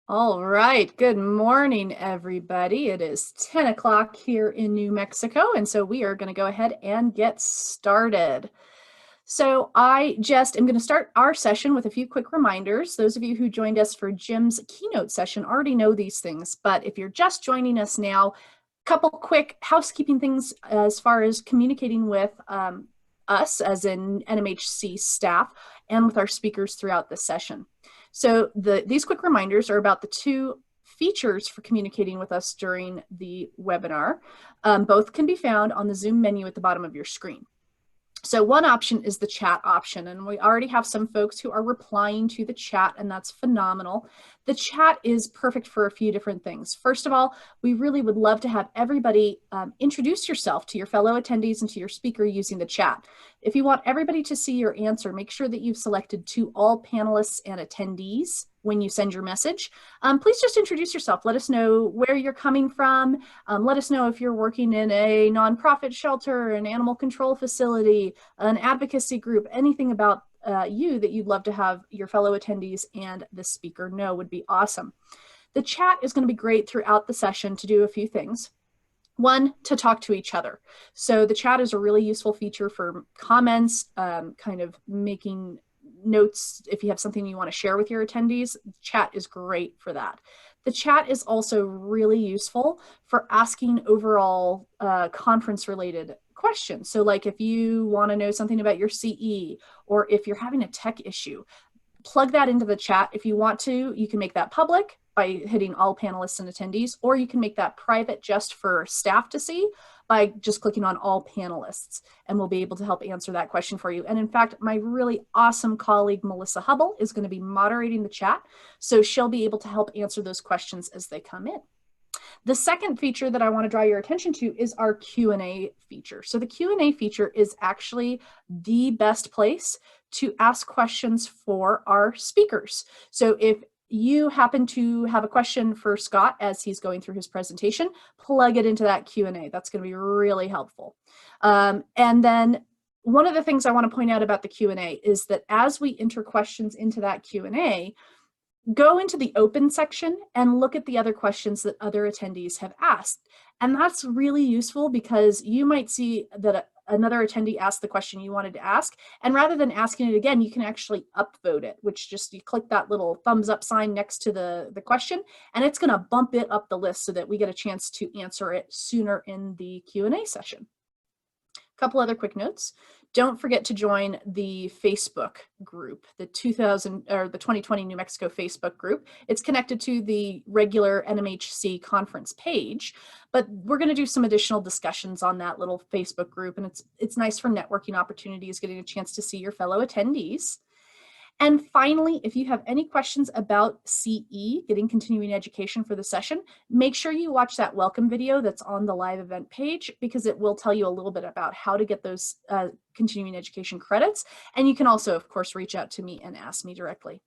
All right. Good morning, everybody. It is 10 o'clock here in New Mexico, and so we are going to go ahead and get started. So I just am going to start our session with a few quick reminders. Those of you who joined us for Jim's keynote session already know these things, but if you're just joining us now, a couple quick housekeeping things as far as communicating with us as in NMHC staff and with our speakers throughout the session. So these quick reminders are about the two features for communicating with us during the webinar. Both can be found on the Zoom menu at the bottom of your screen. So one option is the chat option, and we already have some folks who are replying to the chat, and that's phenomenal. The chat is perfect for a few different things. First of all, we really would love to have everybody introduce yourself to your fellow attendees and to your speaker using the chat. If you want everybody to see your answer, make sure that you've selected to all panelists and attendees when you send your message. Please just introduce yourself. Let us know where you're coming from. Let us know if you're working in a nonprofit shelter, an animal control facility, an advocacy group, anything about you that you'd love to have your fellow attendees and the speaker know would be awesome. The chat is going to be great throughout the session to do a few things. One, to talk to each other. So the chat is a really useful feature for comments, kind of making notes. If you have something you want to share with your attendees, chat is great for that. The chat is also really useful for asking overall conference related questions. So like if you want to know something about your CE, or if you're having a tech issue, plug that into the chat. If you want to, you can make that public by hitting all panelists and attendees, or you can make that private just for staff to see by just clicking on all panelists, and we'll be able to help answer that question for you. And in fact, my really awesome colleague, Melissa Hubble, is going to be moderating the chat, so she'll be able to help answer those questions as they come in. The second feature that I want to draw your attention to is our Q&A feature. So the Q&A feature is actually the best place to ask questions for our speakers. So if you happen to have a question for Scott as he's going through his presentation, plug it into that Q&A. That's going to be really helpful. And then one of the things I want to point out about the Q&A is that as we enter questions into that Q&A, go into the open section and look at the other questions that other attendees have asked. And that's really useful because you might see that another attendee asked the question you wanted to ask, and rather than asking it again, you can actually upvote it, which just you click that little thumbs up sign next to the question, and it's going to bump it up the list so that we get a chance to answer it sooner in the Q&A session. A couple other quick notes. Don't forget to join the Facebook group, the 2020 New Mexico Facebook group. It's connected to the regular NMHC conference page, but we're going to do some additional discussions on that little Facebook group, and it's nice for networking opportunities, getting a chance to see your fellow attendees. And finally, if you have any questions about CE, getting continuing education for the session, make sure you watch that welcome video that's on the live event page, because it will tell you a little bit about how to get those continuing education credits. And you can also, of course, reach out to me and ask me directly.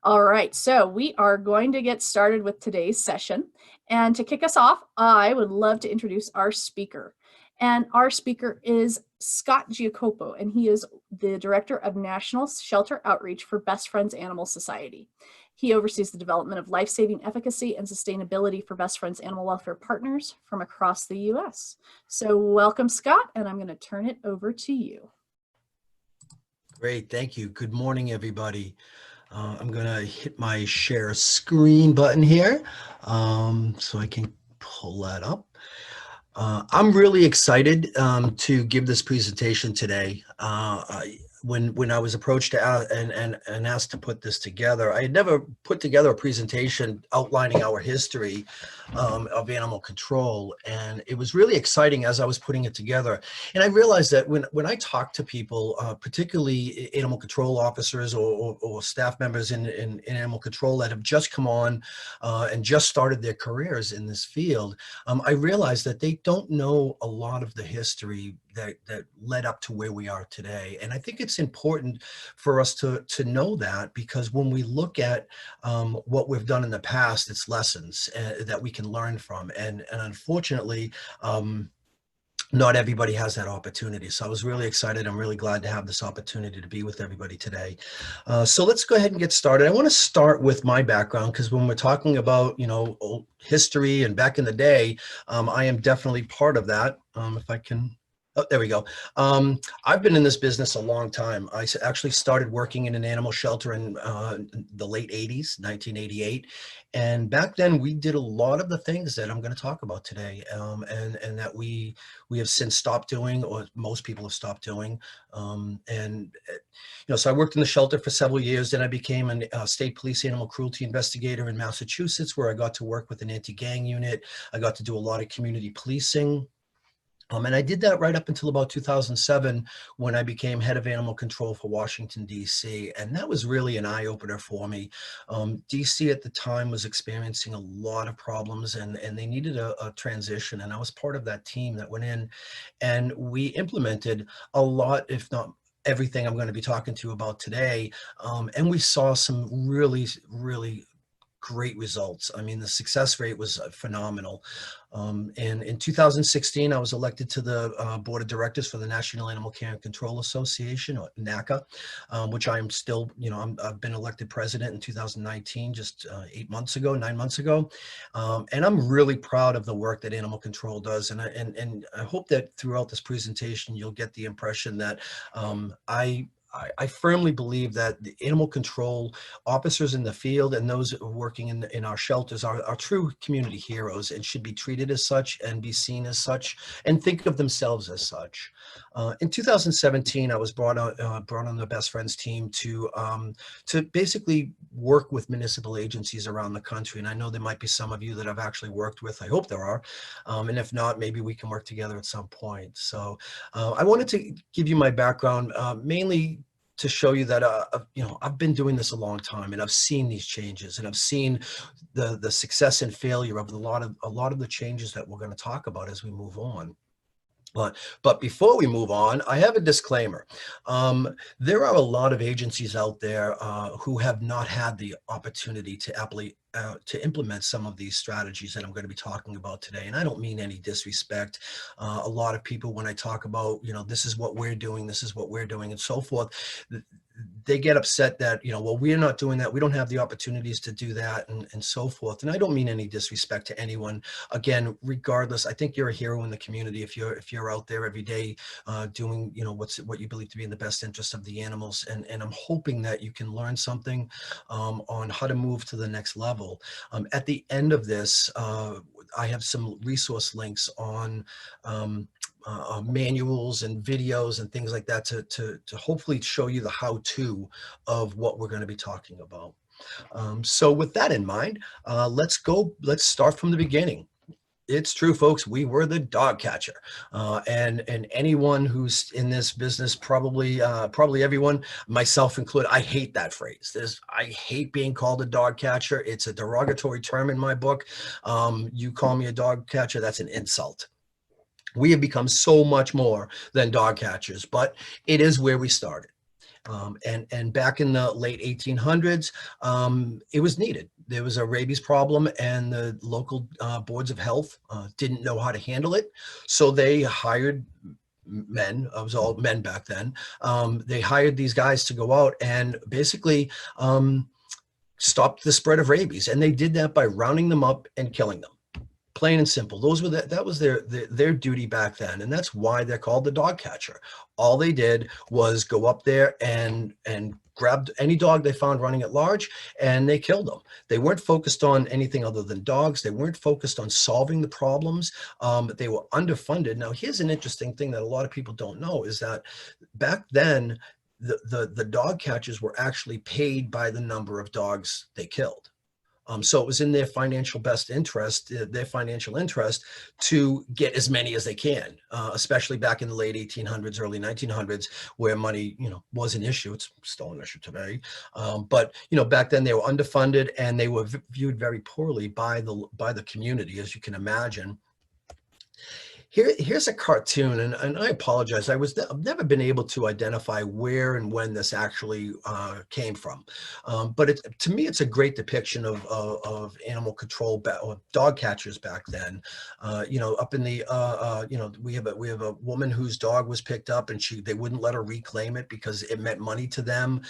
All right, so we are going to get started with today's session. And to kick us off, I would love to introduce our speaker. And our speaker is Scott Giacoppo, and he is the Director of National Shelter Outreach for Best Friends Animal Society. He oversees the development of life-saving efficacy and sustainability for Best Friends Animal Welfare partners from across the U.S. So welcome, Scott, and I'm going to turn it over to you. Great, thank you. Good morning, everybody. I'm going to hit my share screen button here so I can pull that up. I'm really excited to give this presentation today. When I was approached and asked to put this together, I had never put together a presentation outlining our history of animal control, and it was really exciting as I was putting it together. And I realized that when I talk to people, particularly animal control officers or staff members in animal control that have just come on and just started their careers in this field, I realized that they don't know a lot of the history that led up to where we are today. And I think it's important for us to know that, because when we look at what we've done in the past, it's lessons that we can learn from. And unfortunately, not everybody has that opportunity. So I was really excited. I'm really glad to have this opportunity to be with everybody today. So let's go ahead and get started. I want to start with my background because when we're talking about, old history and back in the day, I am definitely part of that. If I can, oh, there we go. I've been in this business a long time. Actually started working in an animal shelter in the late 80s, 1988. And back then we did a lot of the things that I'm going to talk about today, and that we have since stopped doing, or most people have stopped doing. So I worked in the shelter for several years. Then I became a state police animal cruelty investigator in Massachusetts, where I got to work with an anti-gang unit. I got to do a lot of community policing. And I did that right up until about 2007 when I became head of animal control for Washington, D.C. And that was really an eye-opener for me. D.C. at the time was experiencing a lot of problems, and they needed a transition. And I was part of that team that went in, and we implemented a lot, if not everything I'm going to be talking to you about today. And we saw some really, really great results. I mean, the success rate was phenomenal. And in 2016, I was elected to the board of directors for the National Animal Care and Control Association, or NACA, which I am still, I've been elected president in 2019, just 9 months ago. And I'm really proud of the work that animal control does. And I hope that throughout this presentation, you'll get the impression that I firmly believe that the animal control officers in the field and those working in our shelters are true community heroes and should be treated as such and be seen as such and think of themselves as such. In 2017, I was brought on the Best Friends team to basically work with municipal agencies around the country. And I know there might be some of you that I've actually worked with. I hope there are. And if not, maybe we can work together at some point. So I wanted to give you my background, mainly to show you that I've been doing this a long time, and I've seen these changes, and I've seen the success and failure of a lot of the changes that we're going to talk about as we move on. But before we move on, I have a disclaimer. There are a lot of agencies out there who have not had the opportunity to implement some of these strategies that I'm going to be talking about today. And I don't mean any disrespect. A lot of people, when I talk about, this is what we're doing, and so forth, they get upset that, well, we're not doing that. We don't have the opportunities to do that, and so forth. And I don't mean any disrespect to anyone. Again, regardless, I think you're a hero in the community if you're out there every day doing, what you believe to be in the best interest of the animals. And I'm hoping that you can learn something on how to move to the next level. At the end of this, I have some resource links on manuals and videos and things like that to hopefully show you the how-to of what we're going to be talking about. So with that in mind, let's start from the beginning. It's true, folks. We were the dog catcher, and anyone who's in this business, probably everyone, myself included. I hate that phrase. I hate being called a dog catcher. It's a derogatory term in my book. You call me a dog catcher, that's an insult. We have become so much more than dog catchers, but it is where we started. And back in the late 1800s, it was needed. There was a rabies problem, and the local boards of health didn't know how to handle it. So they hired men. It was all men back then. They hired these guys to go out and basically stop the spread of rabies. And they did that by rounding them up and killing them. Plain and simple. That was their duty back then, and that's why they're called the dog catcher. All they did was go up there and grabbed any dog they found running at large, and they killed them. They weren't focused on anything other than dogs. They weren't focused on solving the problems. They were underfunded. Now, here's an interesting thing that a lot of people don't know is that back then, the dog catchers were actually paid by the number of dogs they killed. So it was in their financial interest to get as many as they can, especially back in the late 1800s, early 1900s, where money, was an issue. It's still an issue today. But, back then they were underfunded, and they were viewed very poorly by the community, as you can imagine. Here's a cartoon, and I apologize. I've never been able to identify where and when this actually came from, but to me, it's a great depiction of animal control or dog catchers back then. Up in the we have a woman whose dog was picked up, and they wouldn't let her reclaim it because it meant money to them.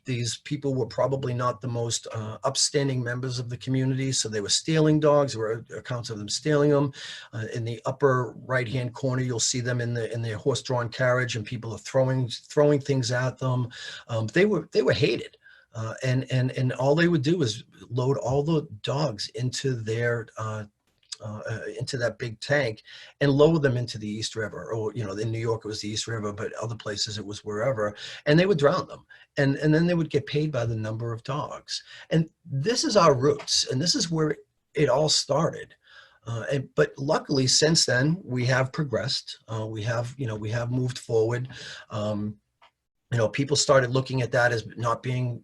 These people were probably not the most upstanding members of the community, so they were stealing dogs. There were accounts of them stealing them. In the upper right-hand corner, you'll see them in their horse-drawn carriage, and people are throwing things at them. They were hated, and all they would do is load all the dogs into that big tank and lower them into the East River, or in New York it was the East River, but other places it was wherever, and they would drown them, and then they would get paid by the number of dogs. And this is our roots, and this is where it all started. But luckily, since then, we have progressed. We have moved forward. People started looking at that as not being,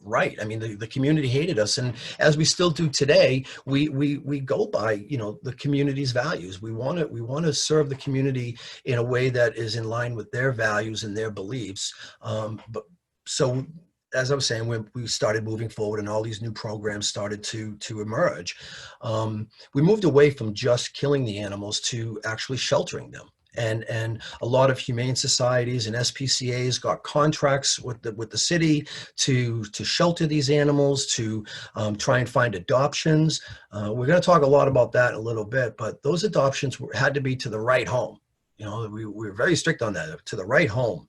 right. I mean, the community hated us, and as we still do today, we go by, the community's values. We want to serve the community in a way that is in line with their values and their beliefs. But so, as I was saying, when we started moving forward and all these new programs started to emerge, we moved away from just killing the animals to actually sheltering them. And a lot of humane societies and SPCA's got contracts with the city to shelter these animals, to try and find adoptions. We're going to talk a lot about that in a little bit, but those adoptions had to be to the right home. We were very strict on that, to the right home.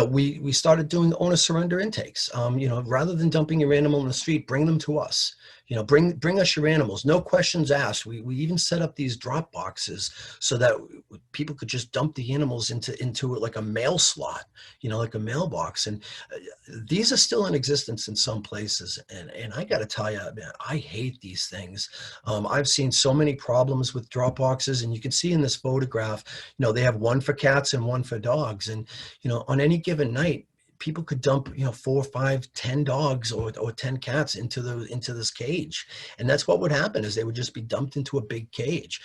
We started doing owner surrender intakes. Rather than dumping your animal in the street, bring them to us. Bring us your animals, no questions asked. We even set up these drop boxes so that people could just dump the animals into like a mail slot, like a mailbox. And these are still in existence in some places. And I got to tell you, man, I hate these things. I've seen so many problems with drop boxes, and you can see in this photograph, they have one for cats and one for dogs. And on any given night, people could dump 4, 5, 10 dogs or 10 cats into this cage, and that's what would happen, is they would just be dumped into a big cage.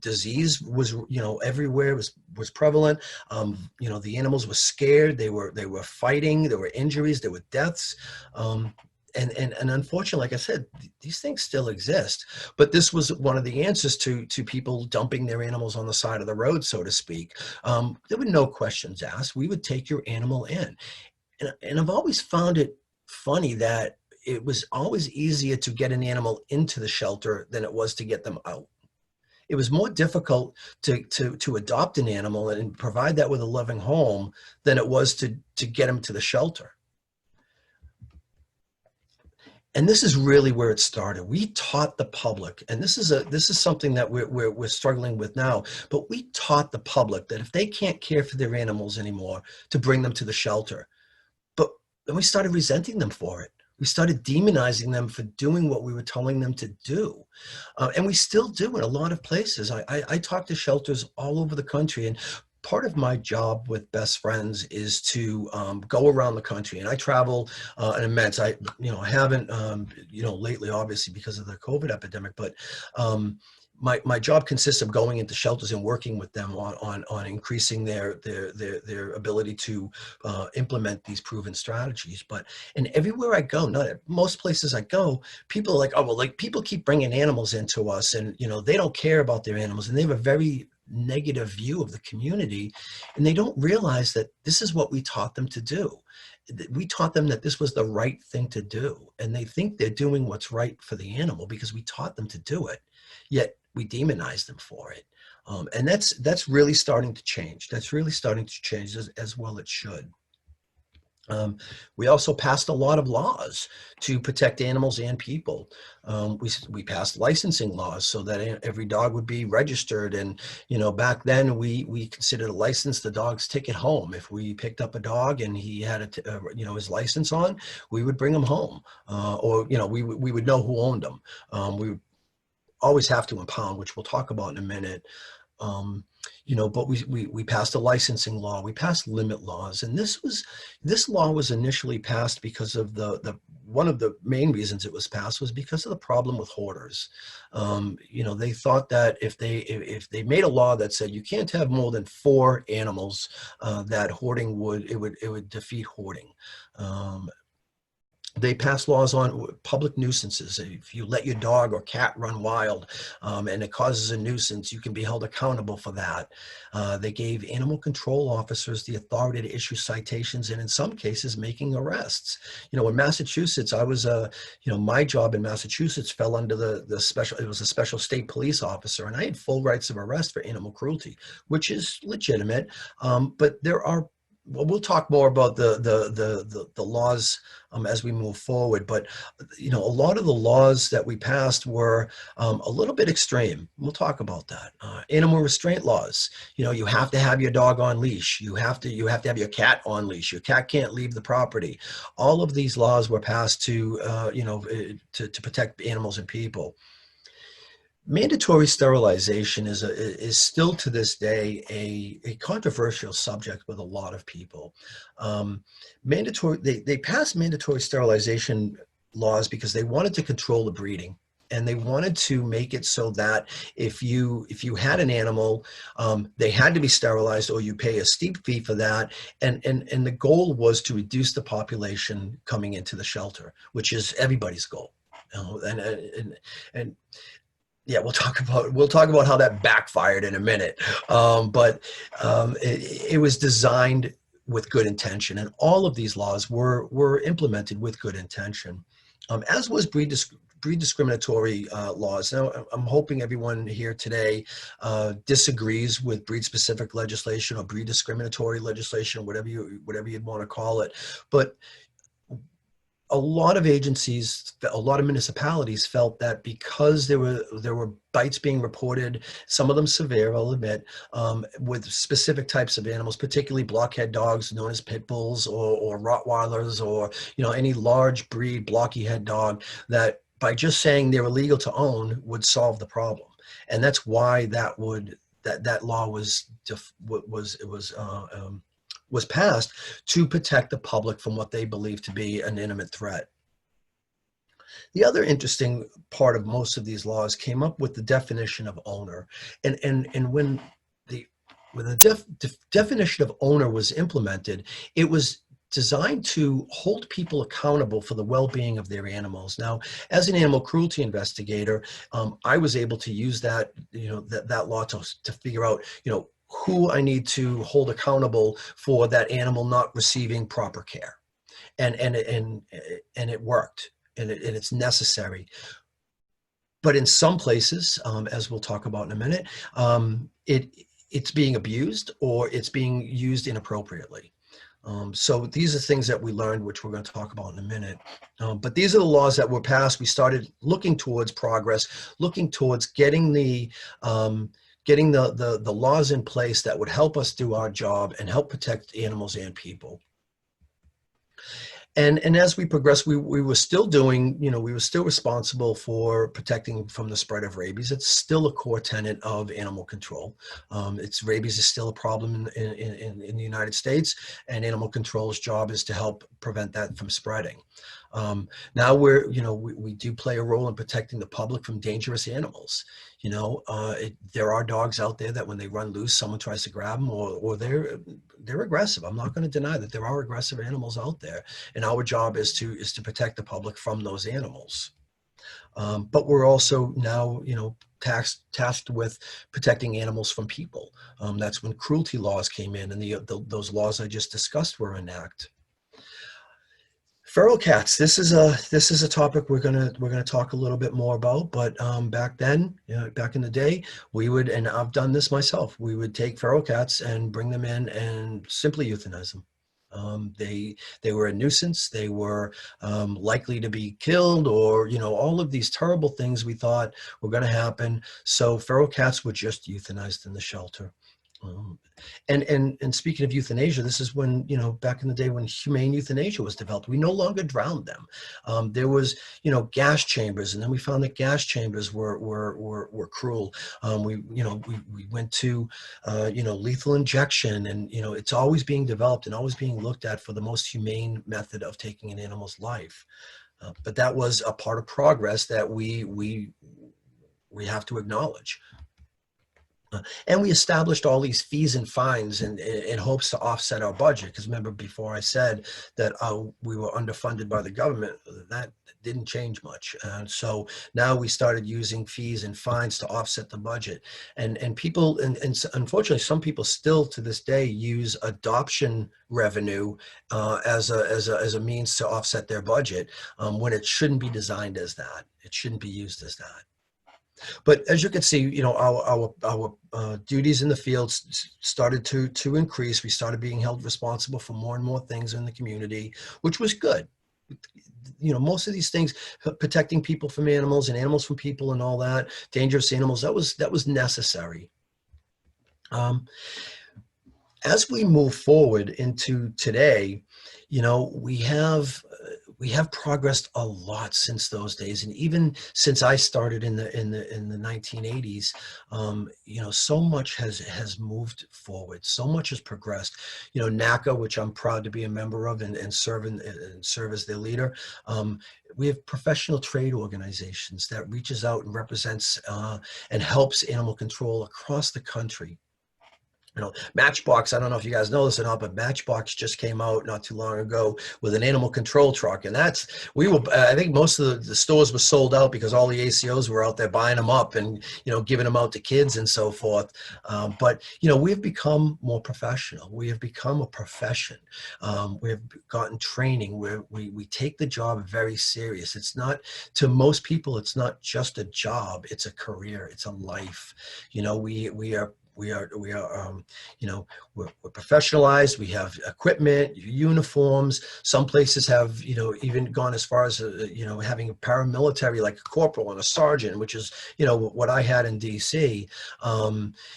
Disease was everywhere, was prevalent. The animals were scared, they were fighting, there were injuries, there were deaths. And unfortunately, like I said, these things still exist. But this was one of the answers to people dumping their animals on the side of the road, so to speak. There were no questions asked. We would take your animal in. And I've always found it funny that it was always easier to get an animal into the shelter than it was to get them out. It was more difficult to adopt an animal and provide that with a loving home than it was to get them to the shelter. And this is really where it started. We taught the public, and this is something that we're struggling with now, but we taught the public that if they can't care for their animals anymore, to bring them to the shelter. But then we started resenting them for it. We started demonizing them for doing what we were telling them to do. And we still do in a lot of places. I talk to shelters all over the country, and part of my job with Best Friends is to go around the country, and I travel an immense. I haven't lately, obviously because of the COVID epidemic, but my job consists of going into shelters and working with them on increasing their ability to implement these proven strategies. But everywhere I go, most places I go, people are like, oh well, like people keep bringing animals into us, and they don't care about their animals, and they have a very negative view of the community, and they don't realize that this is what we taught them to do. We taught them that this was the right thing to do, and they think they're doing what's right for the animal because we taught them to do it, yet we demonize them for it. And that's really starting to change. That's really starting to change, as well it should. We also passed a lot of laws to protect animals and people. We passed licensing laws so that every dog would be registered. And, back then we considered a license the dog's ticket home. If we picked up a dog and he had his license on, we would bring him home. We would know who owned him. We would always have to impound, which we'll talk about in a minute. But we passed a licensing law, we passed limit laws, and this law was initially passed because of the one of the main reasons it was passed was because of the problem with hoarders. They thought that if they made a law that said you can't have more than 4 animals, that hoarding would defeat hoarding. They pass laws on public nuisances. If you let your dog or cat run wild, and it causes a nuisance, you can be held accountable for that. They gave animal control officers the authority to issue citations and in some cases making arrests. In Massachusetts, my job in Massachusetts fell under it was a special state police officer, and I had full rights of arrest for animal cruelty, which is legitimate. But we'll talk more about the laws as we move forward. But a lot of the laws that we passed were a little bit extreme. We'll talk about that. Animal restraint laws. You have to have your dog on leash. You have to have your cat on leash. Your cat can't leave the property. All of these laws were passed to protect animals and people. Mandatory sterilization is still to this day a controversial subject with a lot of people. They passed mandatory sterilization laws because they wanted to control the breeding, and they wanted to make it so that if you had an animal, they had to be sterilized, or you pay a steep fee for that. And the goal was to reduce the population coming into the shelter, which is everybody's goal. And yeah, we'll talk about how that backfired in a minute. But it was designed with good intention, and all of these laws were implemented with good intention, as was breed discriminatory laws. Now, I'm hoping everyone here today disagrees with breed-specific legislation or breed discriminatory legislation, whatever you'd want to call it. But a lot of agencies, a lot of municipalities felt that because there were bites being reported, some of them severe, I'll admit, with specific types of animals, particularly blockhead dogs known as pit bulls or Rottweilers, or any large breed blocky head dog, that by just saying they're illegal to own would solve the problem. And that's why that law was passed, to protect the public from what they believe to be an imminent threat. The other interesting part of most of these laws came up with the definition of owner. And when the definition of owner was implemented, it was designed to hold people accountable for the well-being of their animals. Now, as an animal cruelty investigator, I was able to use that law to figure out who I need to hold accountable for that animal not receiving proper care, and it worked, and it's necessary. But in some places, as we'll talk about in a minute, it's being abused, or it's being used inappropriately. So these are things that we learned, which we're going to talk about in a minute. But these are the laws that were passed. We started looking towards progress, looking towards getting the laws in place that would help us do our job and help protect animals and people. And as we progressed, we were still responsible for protecting from the spread of rabies. It's still a core tenet of animal control. Rabies is still a problem in the United States, and animal control's job is to help prevent that from spreading. Now we do play a role in protecting the public from dangerous animals. There are dogs out there that when they run loose, someone tries to grab them, or they're aggressive. I'm not going to deny that there are aggressive animals out there, and our job is to protect the public from those animals. But we're also now, tasked with protecting animals from people. That's when cruelty laws came in, and those laws I just discussed were enacted. Feral cats. This is a topic we're gonna talk a little bit more about. But back then, back in the day, we would, and I've done this myself, we would take feral cats and bring them in and simply euthanize them. They were a nuisance. They were likely to be killed, or all of these terrible things we thought were going to happen. So feral cats were just euthanized in the shelter. Um, and speaking of euthanasia, this is when, back in the day when humane euthanasia was developed, we no longer drowned them. There was, gas chambers, and then we found that gas chambers were cruel. We went to, lethal injection, and it's always being developed and always being looked at for the most humane method of taking an animal's life. But that was a part of progress that we have to acknowledge. And we established all these fees and fines in hopes to offset our budget. Because remember, before I said that we were underfunded by the government, that didn't change much. And so now we started using fees and fines to offset the budget. And people, and unfortunately, some people still to this day use adoption revenue as a means to offset their budget, when it shouldn't be designed as that. It shouldn't be used as that. But as you can see, our duties in the field started to increase. We started being held responsible for more and more things in the community, which was good. Most of these things, protecting people from animals and animals from people and all that, dangerous animals, that was necessary. As we move forward into today, we have progressed a lot since those days, and even since I started in the 1980s. So much has moved forward. So much has progressed. NACA, which I'm proud to be a member of and serve as their leader. We have professional trade organizations that reaches out and represents and helps animal control across the country. Matchbox, I don't know if you guys know this or not, but Matchbox just came out not too long ago with an animal control truck. And I think most of the stores were sold out because all the ACOs were out there buying them up and, giving them out to kids and so forth. But we've become more professional. We have become a profession. We have gotten training where we take the job very serious. It's not, to most people, it's not just a job, it's a career, it's a life. We're professionalized. We have equipment, uniforms. Some places have, even gone as far as, having a paramilitary, like a corporal and a sergeant, which is, what I had in DC.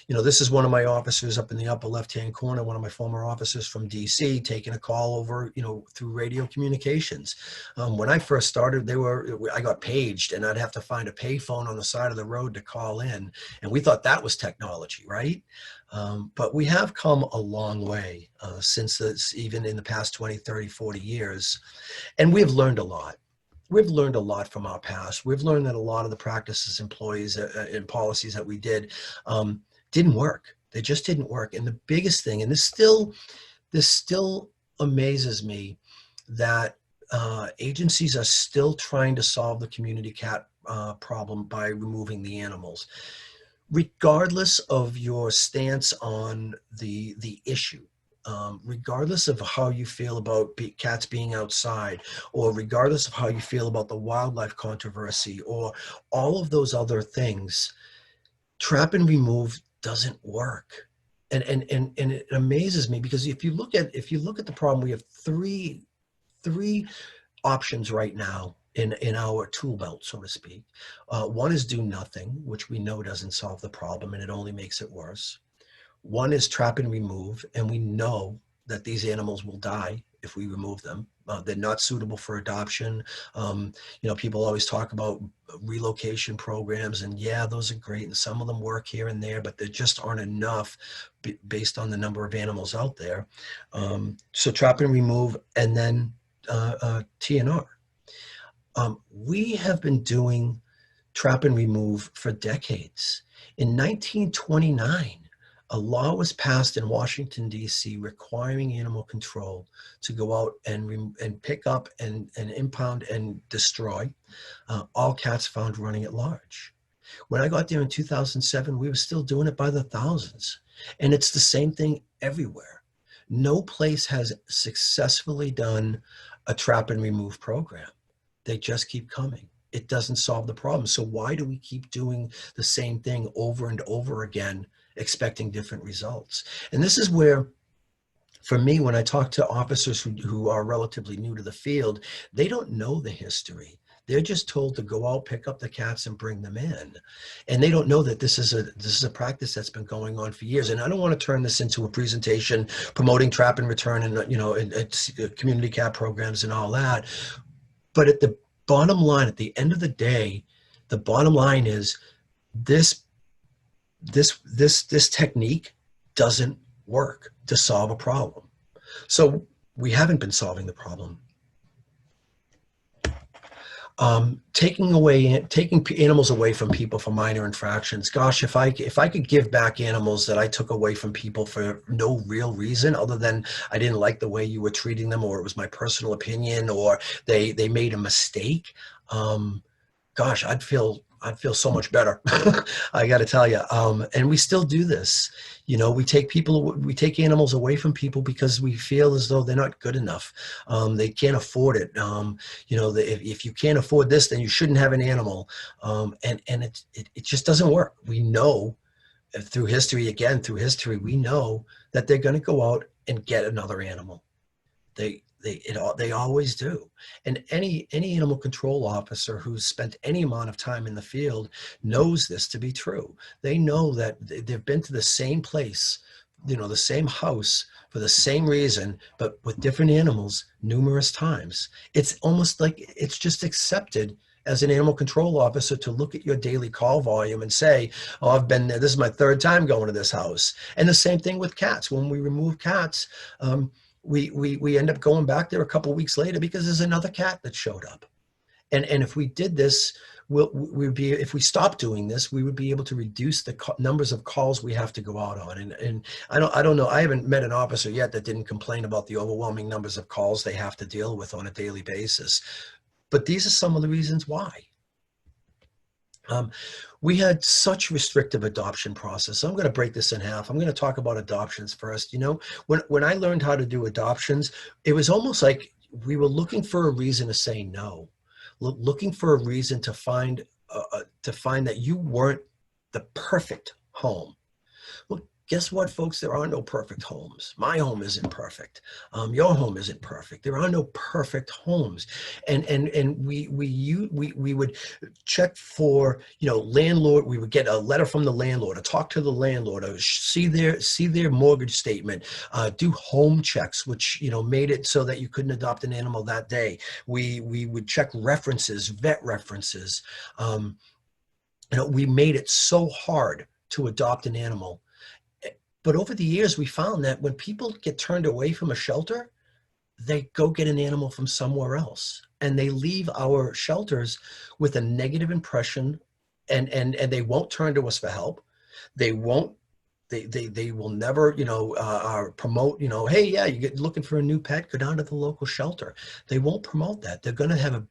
This is one of my officers up in the upper left-hand corner, one of my former officers from DC, taking a call over, through radio communications. When I first started, I got paged, and I'd have to find a payphone on the side of the road to call in. And we thought that was technology, right? But we have come a long way since even in the past 20, 30, 40 years. And we've learned a lot. We've learned a lot from our past. We've learned that a lot of the practices, employees, and policies that we did didn't work. They just didn't work. And the biggest thing, and this still amazes me, that agencies are still trying to solve the community cat problem by removing the animals. Regardless of your stance on the issue, regardless of how you feel about cats being outside, or regardless of how you feel about the wildlife controversy, or all of those other things, trap and remove doesn't work. And it amazes me, because if you look at the problem, we have three options right now in our tool belt, so to speak. One is do nothing, which we know doesn't solve the problem and it only makes it worse. One is trap and remove, and we know that these animals will die if we remove them. They're not suitable for adoption. People always talk about relocation programs, and yeah, those are great, and some of them work here and there, but there just aren't enough based on the number of animals out there. So trap and remove, and then TNR. We have been doing trap and remove for decades. In 1929, a law was passed in Washington, D.C., requiring animal control to go out and pick up and impound and destroy all cats found running at large. When I got there in 2007, we were still doing it by the thousands. And it's the same thing everywhere. No place has successfully done a trap and remove program. They just keep coming. It doesn't solve the problem. So why do we keep doing the same thing over and over again, expecting different results? And this is where, for me, when I talk to officers who are relatively new to the field, they don't know the history. They're just told to go out, pick up the cats, and bring them in, and they don't know that this is a practice that's been going on for years. And I don't want to turn this into a presentation promoting trap and return and it's community cat programs and all that. But at the bottom line, at the end of the day, the bottom line is this this technique doesn't work to solve a problem. So we haven't been solving the problem. Taking animals away from people for minor infractions. Gosh, if I could give back animals that I took away from people for no real reason other than I didn't like the way you were treating them, or it was my personal opinion, or they made a mistake. Gosh, I'd feel so much better. I got to tell you. And we still do this. We take animals away from people because we feel as though they're not good enough. They can't afford it. If you can't afford this, then you shouldn't have an animal. And it just doesn't work. We know through history, we know that they're going to go out and get another animal. They always do. And any animal control officer who's spent any amount of time in the field knows this to be true. They know that they've been to the same place, the same house for the same reason, but with different animals numerous times. It's almost like it's just accepted as an animal control officer to look at your daily call volume and say, oh, I've been there. This is my third time going to this house. And the same thing with cats. When we remove cats, we end up going back there a couple of weeks later because there's another cat that showed up. And if we did this, if we stopped doing this, we would be able to reduce the numbers of calls we have to go out on. And I don't know. I haven't met an officer yet that didn't complain about the overwhelming numbers of calls they have to deal with on a daily basis. But these are some of the reasons why. We had such restrictive adoption process. So I'm going to break this in half. I'm going to talk about adoptions first. When I learned how to do adoptions, it was almost like we were looking for a reason to say no, looking for a reason to find that you weren't the perfect home. Well, guess what, folks? There are no perfect homes. My home isn't perfect. Your home isn't perfect. There are no perfect homes, and we would check for landlord. We would get a letter from the landlord, or talk to the landlord, or see their mortgage statement, do home checks, which made it so that you couldn't adopt an animal that day. We would check references, vet references. We made it so hard to adopt an animal. But over the years, we found that when people get turned away from a shelter, they go get an animal from somewhere else, and they leave our shelters with a negative impression, and they won't turn to us for help. They won't. They will never, promote, hey, yeah, you get looking for a new pet, go down to the local shelter. They won't promote that. They're going to have a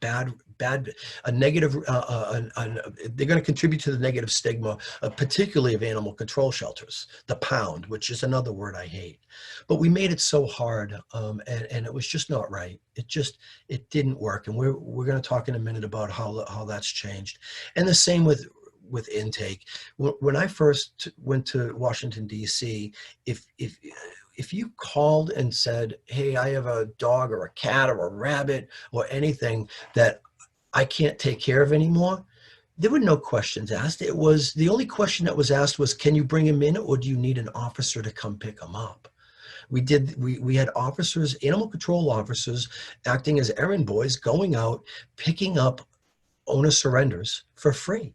negative, they're going to contribute to the negative stigma, particularly of animal control shelters, the pound, which is another word I hate. But we made it so hard, and it was just not right. It didn't work. And we're going to talk in a minute about how that's changed. And the same with intake. When I first went to Washington, D.C., if you called and said, hey, I have a dog or a cat or a rabbit or anything that I can't take care of anymore, there were no questions asked. It was the only question that was asked was, can you bring him in, or do you need an officer to come pick him up? We had officers, animal control officers, acting as errand boys, going out, picking up owner surrenders for free.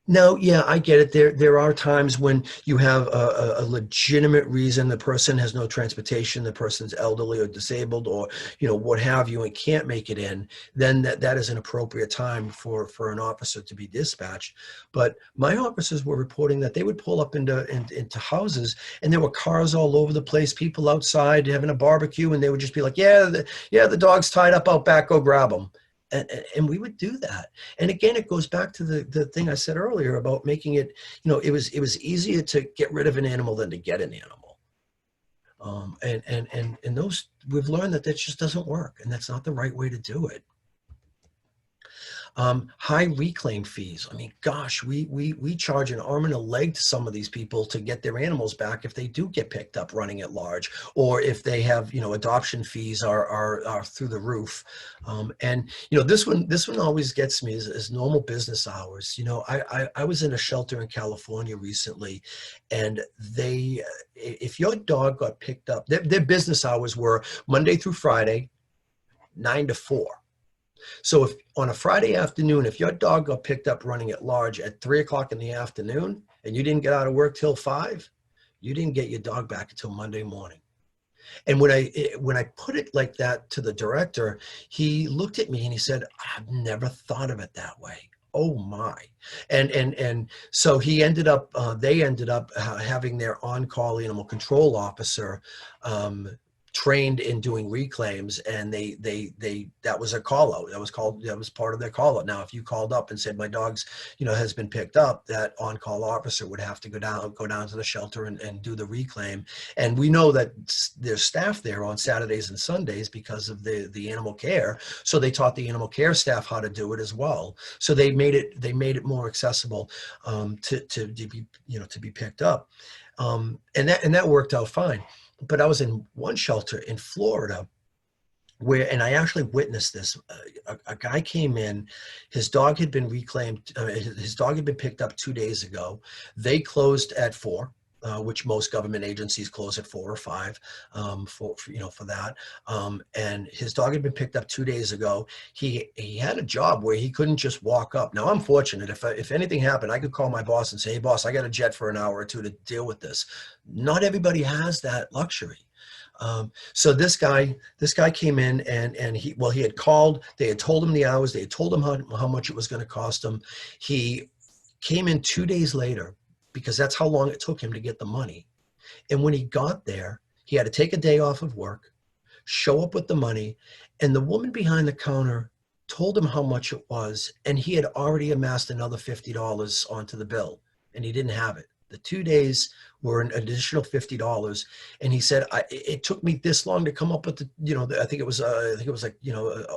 Now, yeah, I get it. There are times when you have a legitimate reason. The person has no transportation, the person's elderly or disabled, or what have you, and can't make it in. Then that is an appropriate time for an officer to be dispatched. But my officers were reporting that they would pull up into houses, and there were cars all over the place, people outside having a barbecue, and they would just be like, yeah, the dog's tied up out back, go grab him. And we would do that. And again, it goes back to the thing I said earlier about making it, it was easier to get rid of an animal than to get an animal. And those, we've learned that just doesn't work, and that's not the right way to do it. High reclaim fees. I mean, gosh, we charge an arm and a leg to some of these people to get their animals back if they do get picked up running at large, or if they have, adoption fees are through the roof. And this one always gets me is normal business hours. I was in a shelter in California recently, and if your dog got picked up, their business hours were Monday through Friday, 9 to 4. So if on a Friday afternoon, if your dog got picked up running at large at 3 o'clock in the afternoon and you didn't get out of work till 5, you didn't get your dog back until Monday morning. And when I put it like that to the director, he looked at me and he said, "I've never thought of it that way. Oh my!" And so they ended up having their on-call animal control officer trained in doing reclaims, and they that was a call out. That was part of their call out. Now, if you called up and said my dog's has been picked up, that on-call officer would have to go down to the shelter and do the reclaim. And we know that there's staff there on Saturdays and Sundays because of the animal care, so they taught the animal care staff how to do it as well. So they made it more accessible to be picked up, and that worked out fine. But I was in one shelter in Florida and I actually witnessed this. A guy came in, his dog had been reclaimed. His dog had been picked up 2 days ago. They closed at 4. Which most government agencies close at 4 or 5 for that. And his dog had been picked up 2 days ago. He had a job where he couldn't just walk up. Now I'm fortunate. If anything happened, I could call my boss and say, "Hey, boss, I got a jet for an hour or two to deal with this." Not everybody has that luxury. So this guy came in and he had called. They had told him the hours. They had told him how much it was going to cost him. He came in 2 days later, because that's how long it took him to get the money. And when he got there, he had to take a day off of work, show up with the money, and the woman behind the counter told him how much it was, and he had already amassed another $50 onto the bill, and he didn't have it. The 2 days were an additional $50, and he said, "It took me this long to come up with I think it was like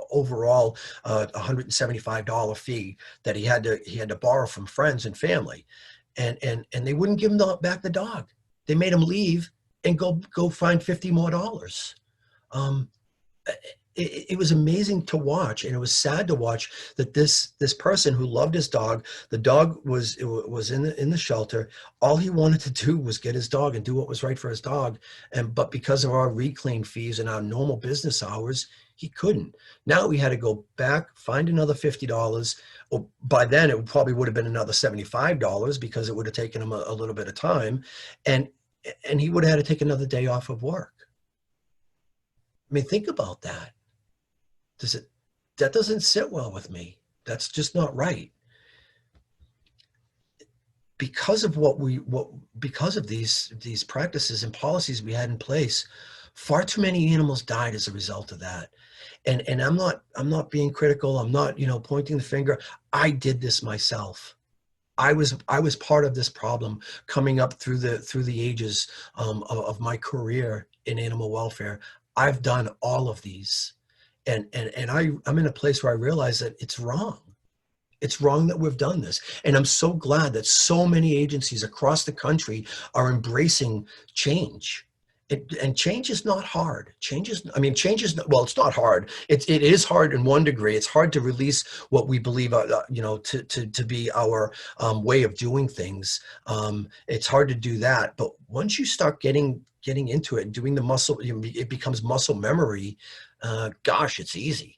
overall $175 fee that he had to borrow from friends and family." And they wouldn't give him back the dog. They made him leave and go find $50 more. Um, it was amazing to watch, and it was sad to watch that this person who loved his dog, the dog was in the shelter. All he wanted to do was get his dog and do what was right for his dog, but because of our reclaim fees and our normal business hours, he couldn't. Now we had to go back, find another $50. Well, by then it would have been another $75 because it would have taken him a little bit of time, and he would have had to take another day off of work. I mean, think about that. That doesn't sit well with me. That's just not right. Because of because of these practices and policies we had in place, far too many animals died as a result of that. And I'm not being critical. I'm not, pointing the finger. I did this myself. I was part of this problem coming up through the ages of my career in animal welfare. I've done all of these. And I'm in a place where I realize that it's wrong. It's wrong that we've done this. And I'm so glad that so many agencies across the country are embracing change. And change is not hard. Well, it's not hard. It is hard in one degree. It's hard to release what we believe, to be our way of doing things. It's hard to do that. But once you start getting into it and doing the muscle, it becomes muscle memory. Gosh, it's easy.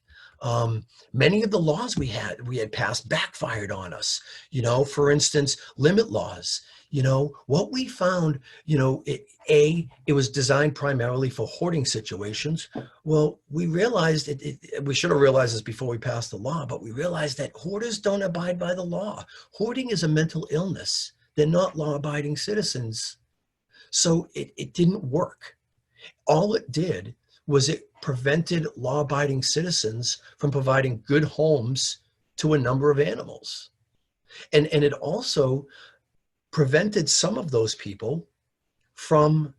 Many of the laws we had passed backfired on us. For instance, limit laws. What we found, it was designed primarily for hoarding situations. Well, we realized we should have realized this before we passed the law, but we realized that hoarders don't abide by the law. Hoarding is a mental illness. They're not law-abiding citizens. So it didn't work. All it did was it prevented law-abiding citizens from providing good homes to a number of animals. And it also prevented some of those people from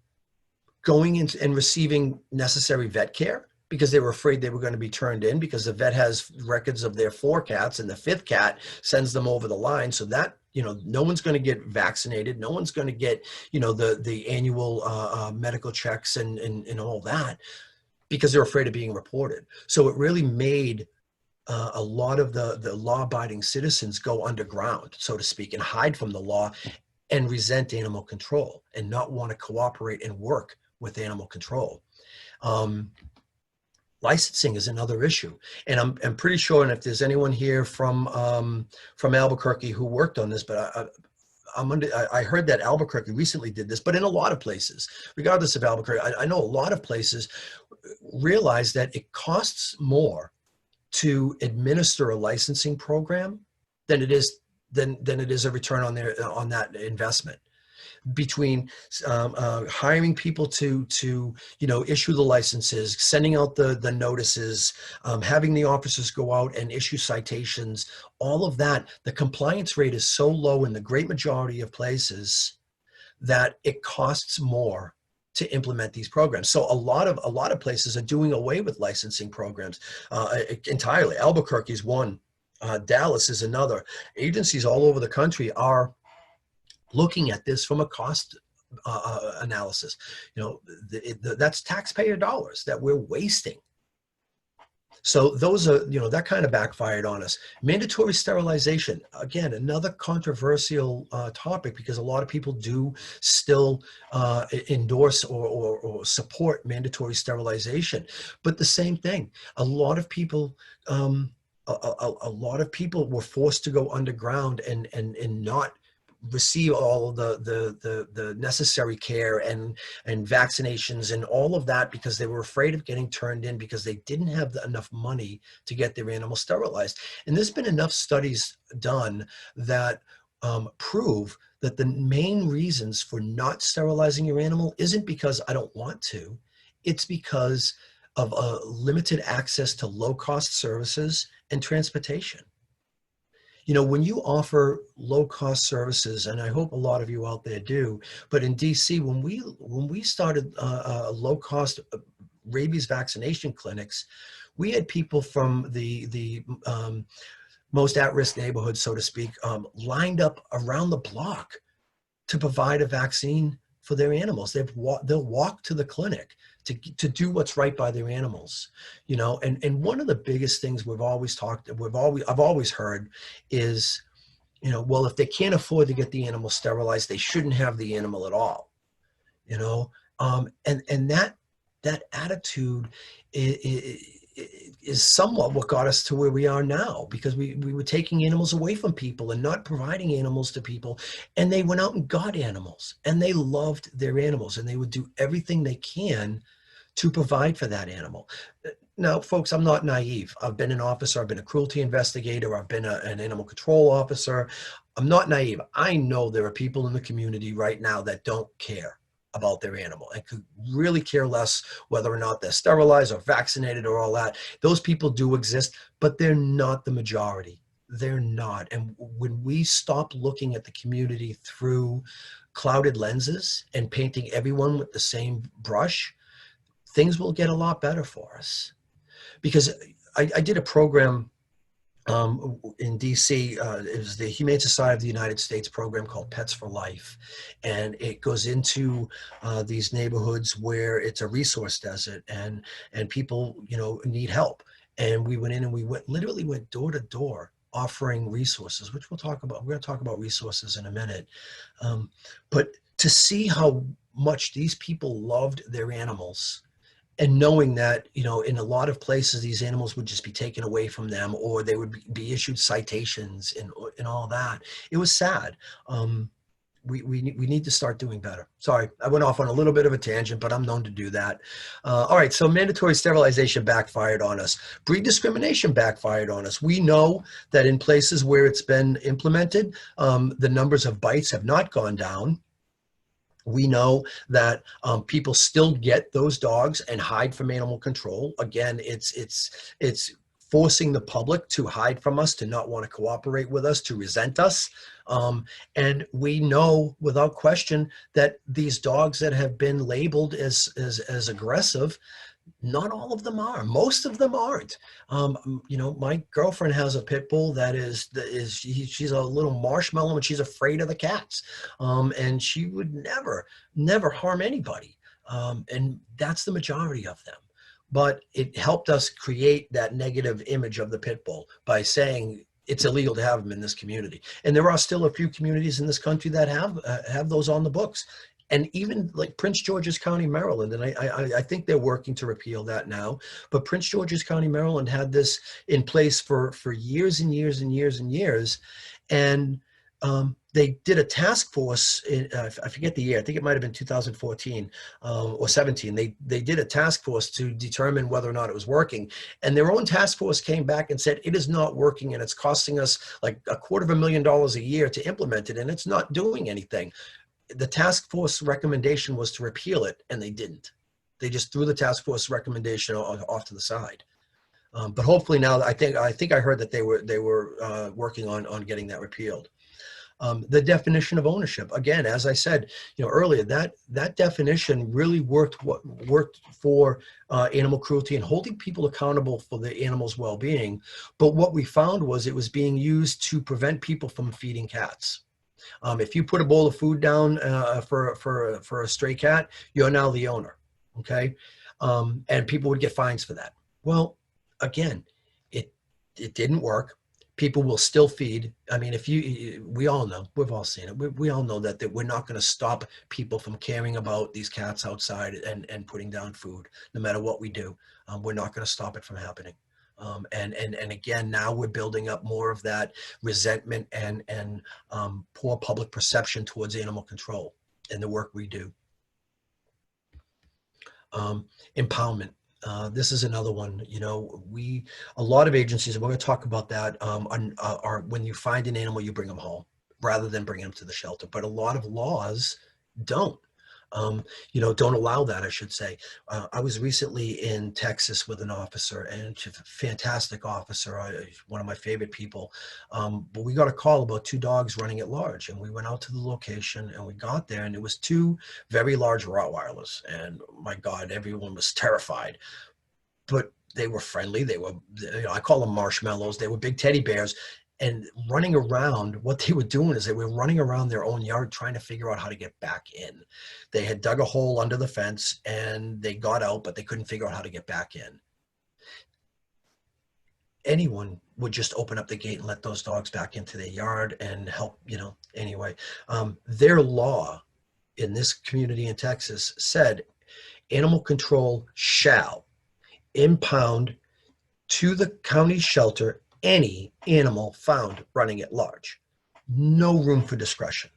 going in and receiving necessary vet care because they were afraid they were going to be turned in, because the vet has records of their 4 cats and the 5th cat sends them over the line. So that, no one's going to get vaccinated. No one's going to get, the annual medical checks and all that, because they're afraid of being reported. So it really made a lot of the law-abiding citizens go underground, so to speak, and hide from the law and resent animal control and not want to cooperate and work with animal control. Licensing is another issue, and I'm pretty sure. And if there's anyone here from Albuquerque who worked on this, but I heard that Albuquerque recently did this, but in a lot of places, regardless of Albuquerque, I know a lot of places realize that it costs more to administer a licensing program than it is a return on that investment. Between hiring people to issue the licenses, sending out the notices, having the officers go out and issue citations, all of that, the compliance rate is so low in the great majority of places that it costs more to implement these programs. So a lot of places are doing away with licensing programs entirely. Albuquerque is one. Dallas is another. Agencies all over the country are looking at this from a cost analysis. That's taxpayer dollars that we're wasting. So those are, that kind of backfired on us. Mandatory sterilization, again, another controversial topic, because a lot of people do still endorse or support mandatory sterilization. But the same thing, a lot of people a lot of people were forced to go underground and not receive all the necessary care and vaccinations and all of that, because they were afraid of getting turned in, because they didn't have enough money to get their animals sterilized. And there's been enough studies done that prove that the main reasons for not sterilizing your animal isn't because I don't want to, it's because of limited access to low-cost services and transportation. When you offer low-cost services, and I hope a lot of you out there do, but in DC, when we started low-cost rabies vaccination clinics, we had people from the most at-risk neighborhoods, so to speak, lined up around the block to provide a vaccine for their animals. They'll walk to the clinic to do what's right by their animals, and one of the biggest things I've always heard is, well, if they can't afford to get the animal sterilized, they shouldn't have the animal at all, and that attitude is somewhat what got us to where we are now, because we were taking animals away from people and not providing animals to people. And they went out and got animals, and they loved their animals, and they would do everything they can to provide for that animal. Now, folks, I'm not naive. I've been an officer. I've been a cruelty investigator. I've been an animal control officer. I'm not naive. I know there are people in the community right now that don't care about their animal and could really care less whether or not they're sterilized or vaccinated or all that. Those people do exist, but they're not the majority. They're not. And when we stop looking at the community through clouded lenses and painting everyone with the same brush, things will get a lot better for us. Because I did a program in DC. It was the Humane Society of the United States program called Pets for Life. And it goes into these neighborhoods where it's a resource desert and people, need help. And we went in and literally went door to door offering resources, which we'll talk about. We're going to talk about resources in a minute. But to see how much these people loved their animals, and knowing that, in a lot of places, these animals would just be taken away from them, or they would be issued citations and all that. It was sad. We need to start doing better. Sorry, I went off on a little bit of a tangent, but I'm known to do that. All right, so mandatory sterilization backfired on us. Breed discrimination backfired on us. We know that in places where it's been implemented, the numbers of bites have not gone down. We know that people still get those dogs and hide from animal control. Again, it's forcing the public to hide from us, to not want to cooperate with us, to resent us. And we know without question that these dogs that have been labeled as aggressive, Not all of them are. Most of them aren't. My girlfriend has a pit bull she's a little marshmallow and she's afraid of the cats. And she would never harm anybody. And that's the majority of them. But it helped us create that negative image of the pit bull by saying it's illegal to have them in this community. And there are still a few communities in this country that have those on the books. And even like Prince George's County, Maryland, and I think they're working to repeal that now. But Prince George's County, Maryland had this in place for years and years and years and years. And they did a task force, I forget the year, I think it might have been 2014 or 17. They did a task force to determine whether or not it was working. And their own task force came back and said, it is not working and it's costing us like $250,000 a year to implement it and it's not doing anything. The task force recommendation was to repeal it, and they didn't. They just threw the task force recommendation off to the side. But hopefully now, I think I heard that they were working on getting that repealed. The definition of ownership, again, as I said, earlier, that definition really worked for animal cruelty and holding people accountable for the animal's well-being. But what we found was it was being used to prevent people from feeding cats. If you put a bowl of food down for a stray cat, you're now the owner, okay? And people would get fines for that. Well, again, it didn't work. People will still feed. I mean, we all know, we've all seen it. We all know that we're not going to stop people from caring about these cats outside and putting down food, no matter what we do. We're not going to stop it from happening. And again, now we're building up more of that resentment and poor public perception towards animal control and the work we do. Empowerment. This is another one. A lot of agencies, and we're going to talk about that, are when you find an animal, you bring them home rather than bringing them to the shelter. But a lot of laws don't. Don't allow that, I should say. I was recently in Texas with an officer, and she's a fantastic officer, one of my favorite people. But we got a call about 2 dogs running at large, and we went out to the location, and we got there, and it was 2 very large Rottweilers, and my God, everyone was terrified. But they were friendly. They were, I call them marshmallows. They were big teddy bears. And running around, what they were doing is they were running around their own yard trying to figure out how to get back in. They had dug a hole under the fence and they got out, but they couldn't figure out how to get back in. Anyone would just open up the gate and let those dogs back into their yard and help, anyway. Their law in this community in Texas said animal control shall impound to the county shelter any animal found running at large. No room for discretion.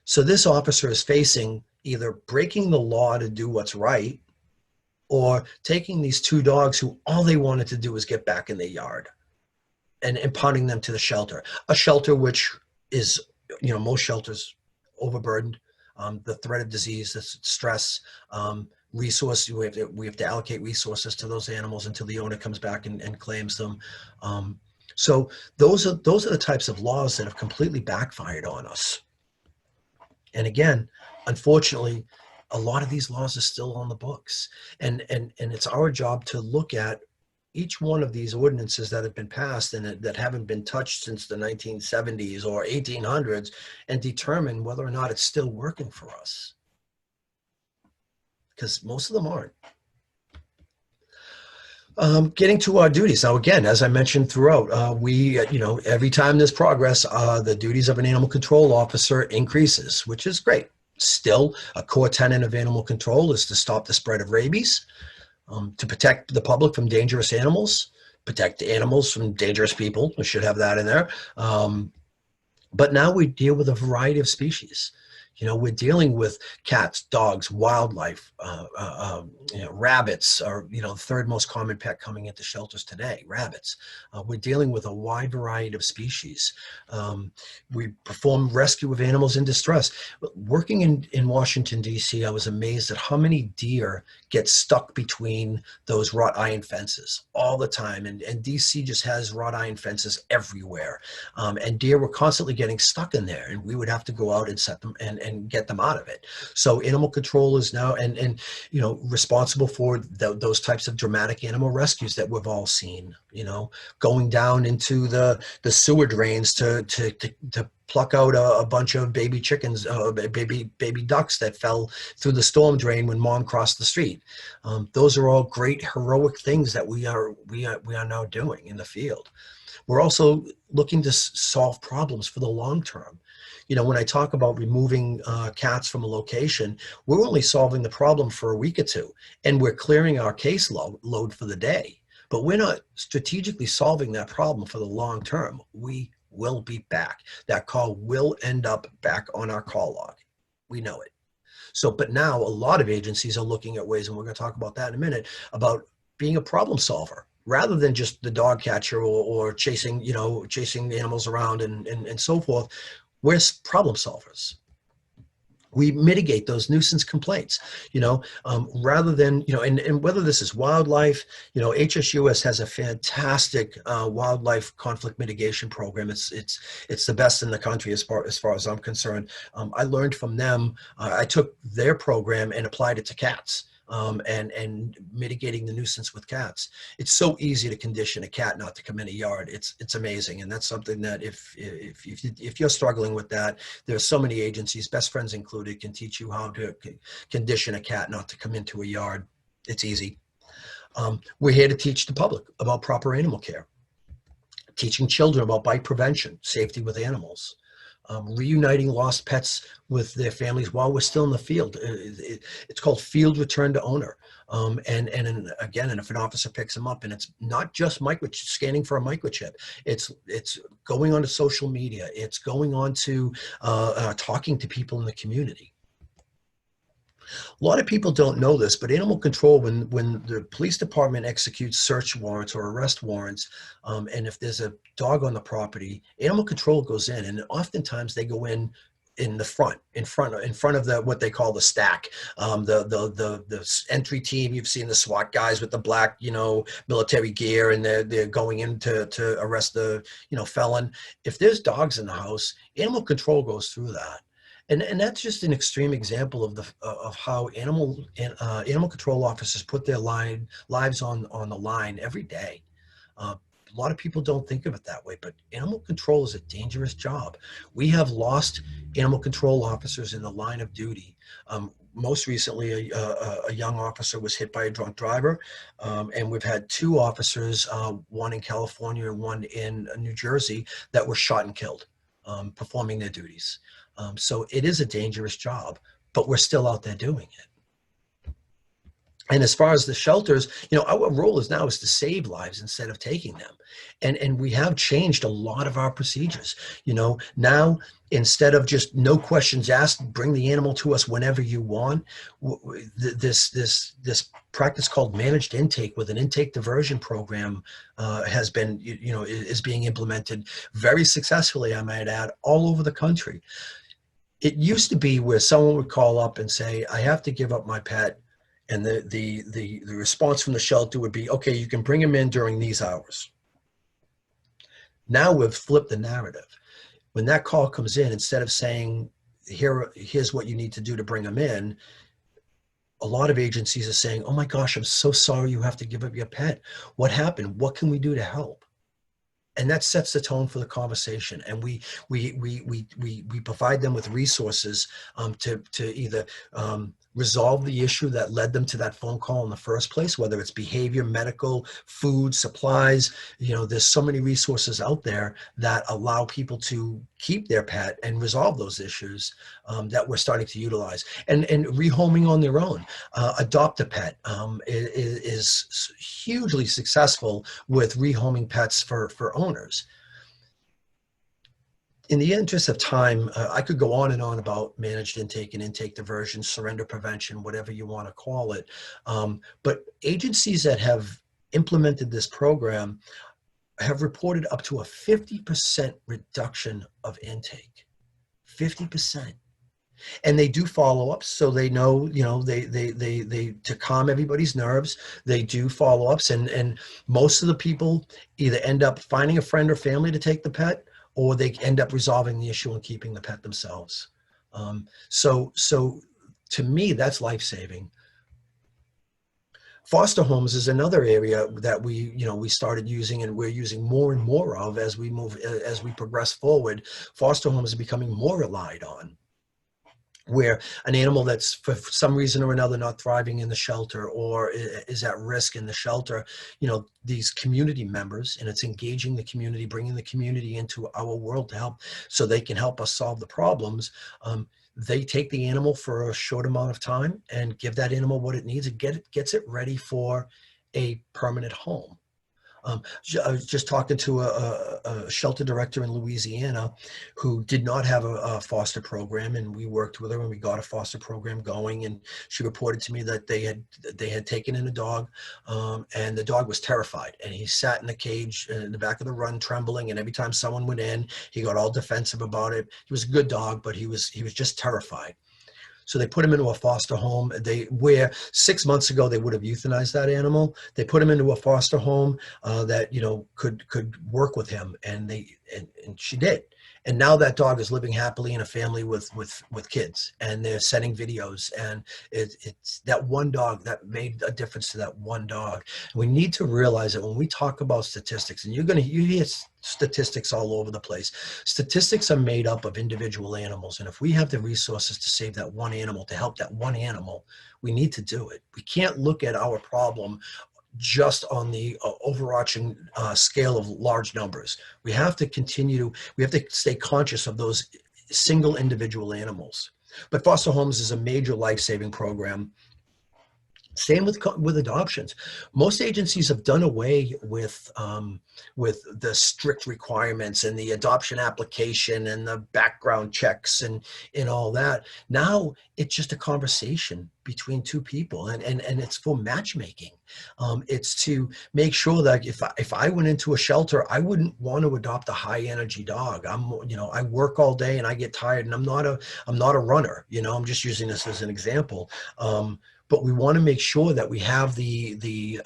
So this officer is facing either breaking the law to do what's right or taking these 2 dogs who all they wanted to do was get back in their yard and impounding them to the shelter. A shelter which is, most shelters overburdened, the threat of disease, the stress, resource. We have to allocate resources to those animals until the owner comes back and claims them. So those are the types of laws that have completely backfired on us. And again, unfortunately, a lot of these laws are still on the books, and it's our job to look at each one of these ordinances that have been passed and that haven't been touched since the 1970s or 1800s and determine whether or not it's still working for us. Because most of them aren't. Getting to our duties. Now, again, as I mentioned throughout, every time there's progress, the duties of an animal control officer increases, which is great. Still, a core tenet of animal control is to stop the spread of rabies, to protect the public from dangerous animals, protect animals from dangerous people. We should have that in there. But now we deal with a variety of species. We're dealing with cats, dogs, wildlife, rabbits are, the 3rd most common pet coming into shelters today, rabbits. We're dealing with a wide variety of species. We perform rescue of animals in distress. Working in Washington, D.C., I was amazed at how many deer get stuck between those wrought iron fences all the time. And D.C. just has wrought iron fences everywhere. And deer were constantly getting stuck in there, and we would have to go out and set them and and get them out of it. So animal control is now and responsible for those types of dramatic animal rescues that we've all seen. Going down into the sewer drains to pluck out a bunch of baby chickens, baby ducks that fell through the storm drain when mom crossed the street. Those are all great heroic things that we are now doing in the field. We're also looking to solve problems for the long term. When I talk about removing cats from a location, we're only solving the problem for a week or two, and we're clearing our case load for the day. But we're not strategically solving that problem for the long term. We will be back. That call will end up back on our call log. We know it. So, but now a lot of agencies are looking at ways, and we're going to talk about that in a minute, about being a problem solver rather than just the dog catcher or chasing animals around and so forth. We're problem solvers. We mitigate those nuisance complaints, rather than, and whether this is wildlife, HSUS has a fantastic wildlife conflict mitigation program. It's the best in the country as far as I'm concerned. I learned from them. I took their program and applied it to cats. And mitigating the nuisance with cats. It's so easy to condition a cat not to come in a yard. It's amazing, and that's something that if you're struggling with that, there's so many agencies, Best Friends included, can teach you how to condition a cat not to come into a yard. It's easy. We're here to teach the public about proper animal care, teaching children about bite prevention, safety with animals. Reuniting lost pets with their families while we're still in the field. It's called field return to owner. And if an officer picks them up, and it's not just scanning for a microchip, it's going onto social media, it's going on to talking to people in the community. A lot of people don't know this, but animal control, when the police department executes search warrants or arrest warrants, and if there's a dog on the property, animal control goes in, and oftentimes they go in the front, in front of the what they call the stack. The entry team, you've seen the SWAT guys with the black, military gear, and they're going in to arrest the felon. If there's dogs in the house, animal control goes through that. And that's just an extreme example of how animal control officers put their lives on the line every day. A lot of people don't think of it that way, but animal control is a dangerous job. We have lost animal control officers in the line of duty. Most recently, a young officer was hit by a drunk driver, and we've had two officers, one in California and one in New Jersey, that were shot and killed performing their duties. So it is a dangerous job, but we're still out there doing it. And as far as the shelters, our role is to save lives instead of taking them. And we have changed a lot of our procedures. Now, instead of just no questions asked, bring the animal to us whenever you want, this practice called managed intake with an intake diversion program has been, is being implemented very successfully, I might add, all over the country. It used to be where someone would call up and say, I have to give up my pet. And the response from the shelter would be, okay, you can bring him in during these hours. Now we've flipped the narrative. When that call comes in, instead of saying, here's what you need to do to bring him in, a lot of agencies are saying, oh my gosh, I'm so sorry you have to give up your pet. What happened? What can we do to help? And that sets the tone for the conversation. And we provide them with resources to either resolve the issue that led them to that phone call in the first place, whether it's behavior, medical, food, supplies. There's so many resources out there that allow people to keep their pet and resolve those issues that we're starting to utilize. And rehoming on their own. Adopt a pet is hugely successful with rehoming pets for owners. In the interest of time, I could go on and on about managed intake and intake diversion, surrender prevention, whatever you want to call it. But agencies that have implemented this program have reported up to a 50% reduction of intake. 50%. And they do follow-ups, so they know, they to calm everybody's nerves, they do follow-ups, and most of the people either end up finding a friend or family to take the pet, or they end up resolving the issue and keeping the pet themselves. So to me, that's life-saving. Foster homes is another area that we started using, and we're using more and more of as we progress forward. Foster homes are becoming more relied on, where an animal that's for some reason or another not thriving in the shelter or is at risk in the shelter, these community members, and it's engaging the community, bringing the community into our world to help, so they can help us solve the problems. They take the animal for a short amount of time and give that animal what it needs and gets it ready for a permanent home. I was just talking to a shelter director in Louisiana who did not have a foster program, and we worked with her and we got a foster program going. And she reported to me that they had taken in a dog, and the dog was terrified, and he sat in the cage in the back of the run trembling. And every time someone went in, he got all defensive about it. He was a good dog, but he was just terrified. So they put him into a foster home. Where 6 months ago they would have euthanized that animal, they put him into a foster home that could work with him, and she did. And now that dog is living happily in a family with kids, and they're sending videos. And it's that one dog that made a difference to that one dog. We need to realize that when we talk about statistics, and you hear statistics all over the place. Statistics are made up of individual animals. And if we have the resources to save that one animal, to help that one animal, we need to do it. We can't look at our problem just on the overarching scale of large numbers. We have to stay conscious of those single individual animals. But foster homes is a major life-saving program. Same with adoptions. Most agencies have done away with the strict requirements and the adoption application and the background checks and all that. Now it's just a conversation between two people, and it's for matchmaking. It's to make sure that if I went into a shelter, I wouldn't want to adopt a high energy dog. I work all day and I get tired, and I'm not a runner. I'm just using this as an example. But we want to make sure that we have the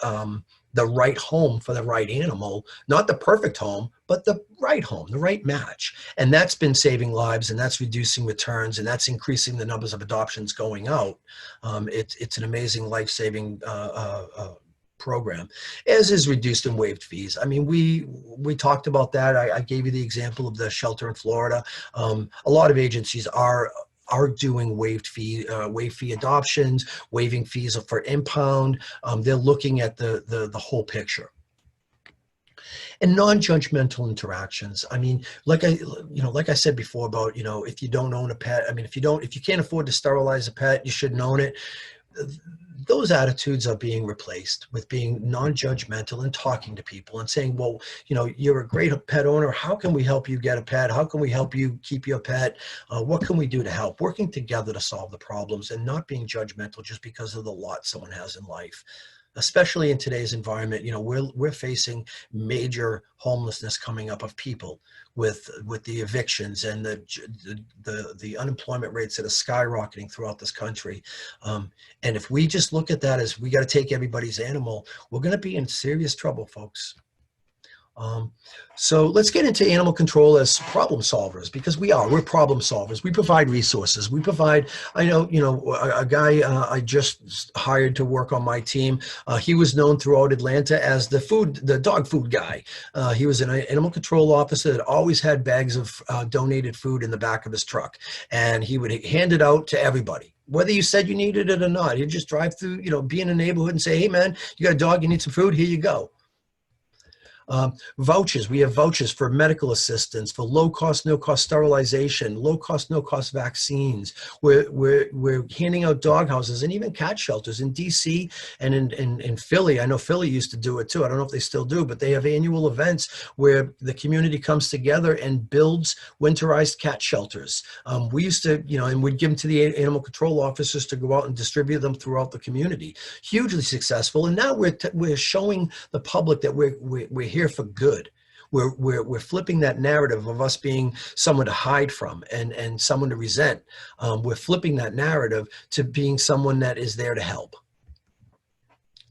right home for the right animal, not the perfect home, but the right home, the right match. And that's been saving lives, and that's reducing returns, and that's increasing the numbers of adoptions going out. It's an amazing life-saving program, as is reduced and waived fees. I mean, we talked about that. I gave you the example of the shelter in Florida. A lot of agencies are doing waived fee adoptions, waiving fees for impound. They're looking at the whole picture. And non-judgmental interactions. I mean, like I said before about, if you don't own a pet, I mean, if you can't afford to sterilize a pet, you shouldn't own it. Those attitudes are being replaced with being non-judgmental and talking to people and saying, well, you're a great pet owner. How can we help you get a pet? How can we help you keep your pet? What can we do to help? Working together to solve the problems, and not being judgmental just because of the lot someone has in life. Especially in today's environment, we're facing major homelessness coming up of people with the evictions and the unemployment rates that are skyrocketing throughout this country. And if we just look at that as we got to take everybody's animal, we're going to be in serious trouble, folks. So let's get into animal control as problem solvers, because we're problem solvers. We provide resources. I know, a guy I just hired to work on my team. He was known throughout Atlanta as the dog food guy. He was an animal control officer that always had bags of donated food in the back of his truck, and he would hand it out to everybody, whether you said you needed it or not. He'd just drive through, be in a neighborhood and say, hey man, you got a dog, you need some food, here you go. Vouchers. We have vouchers for medical assistance, for low-cost, no-cost sterilization, low-cost, no-cost vaccines. We're handing out dog houses and even cat shelters in DC and in Philly. I know Philly used to do it too. I don't know if they still do, but they have annual events where the community comes together and builds winterized cat shelters. We used to, and we'd give them to the animal control officers to go out and distribute them throughout the community. Hugely successful. And now we're showing the public that we're here for good. We're flipping that narrative of us being someone to hide from and someone to resent. We're flipping that narrative to being someone that is there to help.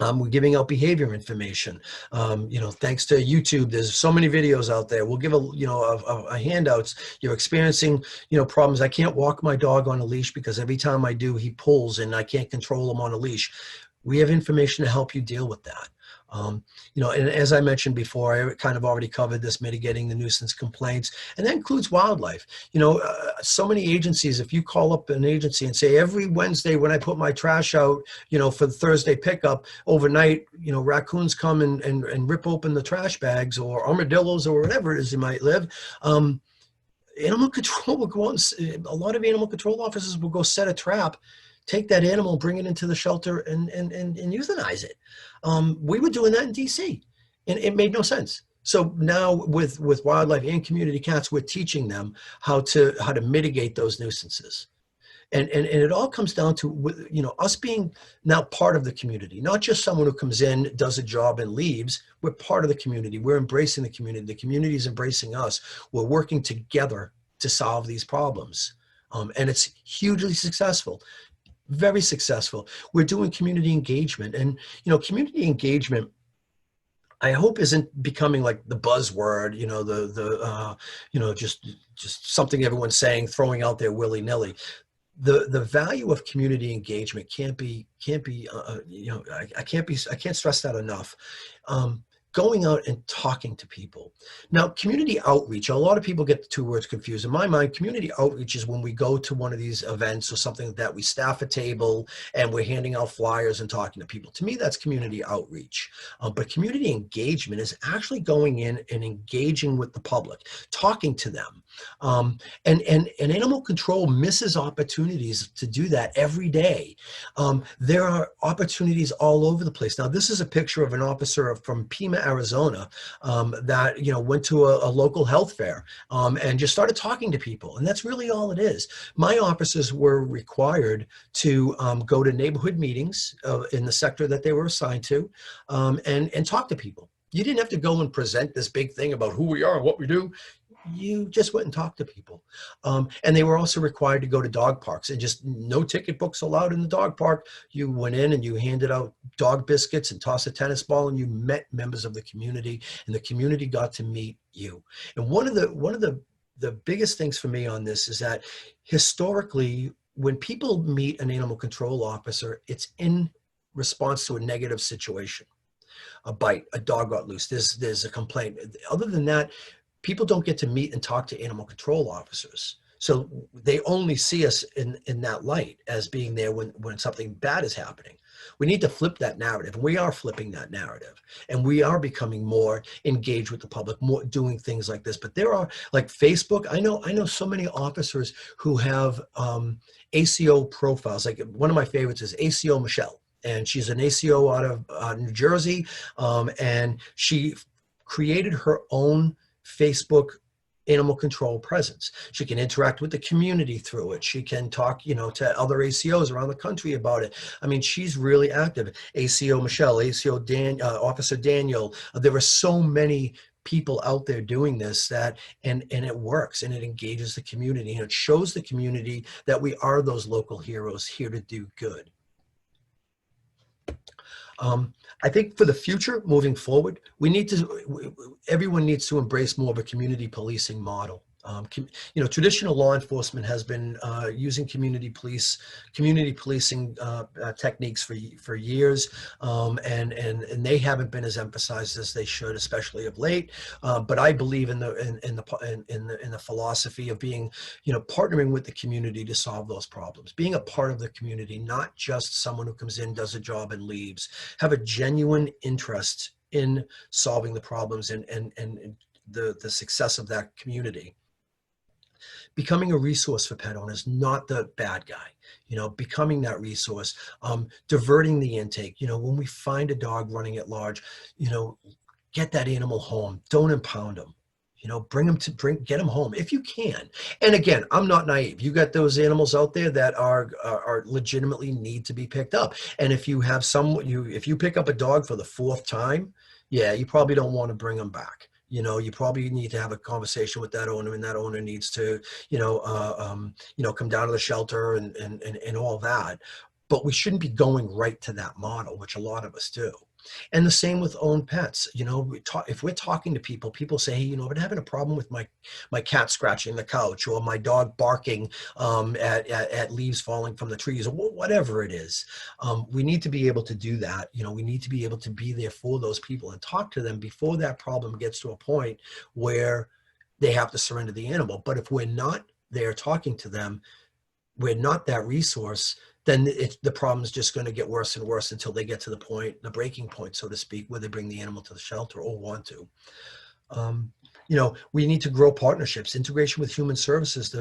We're giving out behavior information. Thanks to YouTube, there's so many videos out there. We'll give a handouts. You're experiencing, problems. I can't walk my dog on a leash because every time I do, he pulls and I can't control him on a leash. We have information to help you deal with that. And as I mentioned before, I kind of already covered this, mitigating the nuisance complaints, and that includes wildlife. So many agencies, if you call up an agency and say, every Wednesday when I put my trash out, for the Thursday pickup, overnight, raccoons come and rip open the trash bags, or armadillos, or whatever it is you might live. Animal control will go out, a lot of animal control officers will go set a trap, take that animal, bring it into the shelter, and euthanize it. We were doing that in DC, and it made no sense. So now with wildlife and community cats, we're teaching them how to mitigate those nuisances. And it all comes down to, us being now part of the community, not just someone who comes in, does a job and leaves. We're part of the community. We're embracing the community. The community is embracing us. We're working together to solve these problems. And it's hugely successful, very successful. We're doing community engagement, and, community engagement, I hope, isn't becoming like the buzzword, just something everyone's saying, throwing out there willy nilly. The value of community engagement can't be I can't stress that enough. Going out and talking to people. Now, community outreach, a lot of people get the two words confused. In my mind, community outreach is when we go to one of these events or something like that, we staff a table and we're handing out flyers and talking to people. To me, that's community outreach. But community engagement is actually going in and engaging with the public, talking to them. And animal control misses opportunities to do that every day. There are opportunities all over the place. Now, this is a picture of an officer from Pima, Arizona, that went to a local health fair, and just started talking to people, and that's really all it is. My officers were required to go to neighborhood meetings in the sector that they were assigned to, and talk to people. You didn't have to go and present this big thing about who we are and what we do. You just went and talked to people. And they were also required to go to dog parks, and just no ticket books allowed in the dog park. You went in and you handed out dog biscuits and tossed a tennis ball, and you met members of the community, and the community got to meet you. And one of the biggest things for me on this is that historically, when people meet an animal control officer, it's in response to a negative situation. A bite, a dog got loose, there's a complaint. Other than that, people don't get to meet and talk to animal control officers. So they only see us in that light, as being there when something bad is happening. We need to flip that narrative, and we are flipping that narrative, and we are becoming more engaged with the public, more doing things like this. But there are, like Facebook, I know so many officers who have ACO profiles. Like, one of my favorites is ACO Michelle, and she's an ACO out of New Jersey, and she created her own Facebook animal control presence. She can interact with the community through it. She can talk, to other ACOs around the country about it. I mean, she's really active. ACO Michelle, ACO Officer Daniel. There are so many people out there doing this, and it works, and it engages the community, and it shows the community that we are those local heroes here to do good. I think for the future, moving forward, everyone needs to embrace more of a community policing model. Traditional law enforcement has been using community policing techniques for years, and they haven't been as emphasized as they should, especially of late. But I believe in the philosophy of being, partnering with the community to solve those problems, being a part of the community, not just someone who comes in, does a job, and leaves. Have a genuine interest in solving the problems and the success of that community. Becoming a resource for pet owners, not the bad guy, becoming that resource, diverting the intake. When we find a dog running at large, get that animal home. Don't impound them. Get them home if you can. And again, I'm not naive. You got those animals out there that are legitimately need to be picked up. And if you have if you pick up a dog for the fourth time, yeah, you probably don't want to bring them back. You probably need to have a conversation with that owner, and that owner needs to, come down to the shelter and all that. but we shouldn't be going right to that model, which a lot of us do. And the same with owned pets. If we're talking to people, people say, hey, I've been having a problem with my cat scratching the couch, or my dog barking at leaves falling from the trees, or whatever it is. We need to be able to do that. We need to be able to be there for those people and talk to them before that problem gets to a point where they have to surrender the animal. But if we're not there talking to them, we're not that resource, then the problem is just going to get worse and worse until they get to the breaking point, so to speak, where they bring the animal to the shelter or want to. We need to grow partnerships, integration with human services.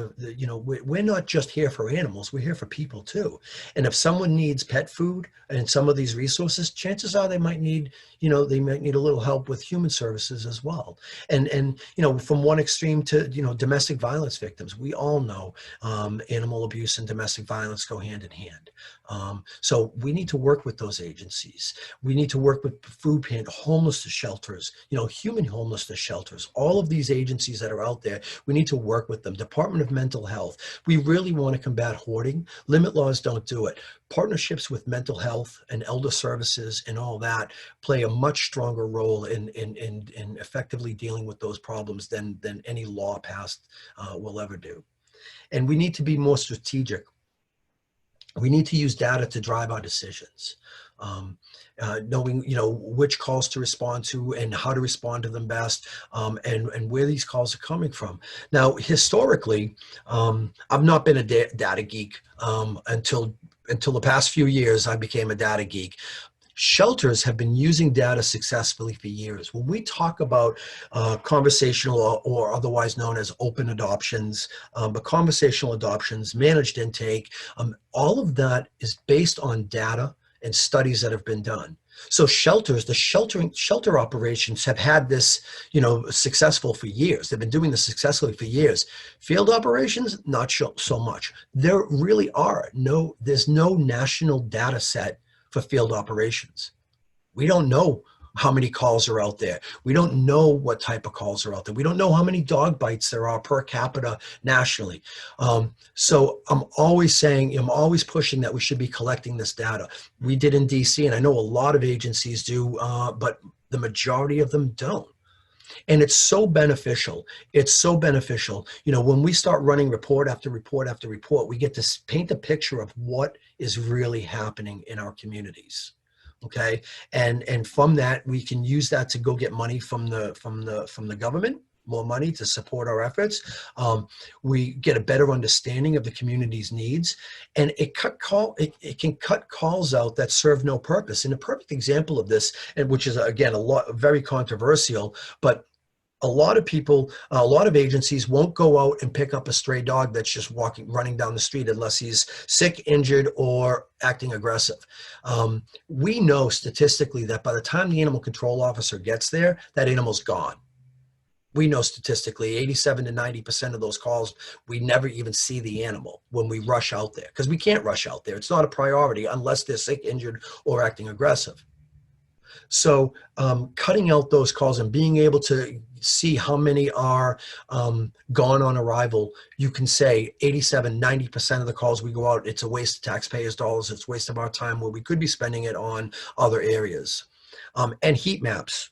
We're not just here for animals, we're here for people too. And if someone needs pet food and some of these resources, chances are they might need a little help with human services as well. And from one extreme to, domestic violence victims, we all know animal abuse and domestic violence go hand in hand. So we need to work with those agencies. We need to work with food pantry, homelessness shelters, human homelessness shelters, all of these agencies that are out there. We need to work with them. Department of Mental Health. We really want to combat hoarding. Limit laws don't do it. Partnerships with mental health and elder services and all that play a much stronger role in effectively dealing with those problems than any law passed will ever do. And we need to be more strategic. We need to use data to drive our decisions, knowing which calls to respond to and how to respond to them best, and where these calls are coming from. Now, historically, I've not been a data geek until the past few years. I became a data geek. Shelters have been using data successfully for years. When we talk about conversational or otherwise known as open adoptions, but conversational adoptions, managed intake, all of that is based on data and studies that have been done. So the shelter operations have had this, successful for years. They've been doing this successfully for years. Field operations, not so much. There really there's no national data set for field operations. We don't know how many calls are out there. We don't know what type of calls are out there. We don't know how many dog bites there are per capita nationally. So I'm always pushing that we should be collecting this data. We did in DC, and I know a lot of agencies do, but the majority of them don't. And it's so beneficial. It's so beneficial. When we start running report after report after report, we get to paint a picture of what is really happening in our communities. Okay. And from that, we can use that to go get money from the government, more money to support our efforts. We get a better understanding of the community's needs, and it can cut calls out that serve no purpose. And a perfect example of this, and which is again very controversial, but a lot of agencies won't go out and pick up a stray dog that's just running down the street unless he's sick, injured, or acting aggressive. We know statistically that by the time the animal control officer gets there, that animal's gone. We know statistically 87 to 90% of those calls, we never even see the animal when we rush out there, because we can't rush out there. It's not a priority unless they're sick, injured, or acting aggressive. So cutting out those calls and being able to see how many are gone on arrival, you can say 87, 90% of the calls we go out, it's a waste of taxpayers' dollars. It's a waste of our time where we could be spending it on other areas. And heat maps.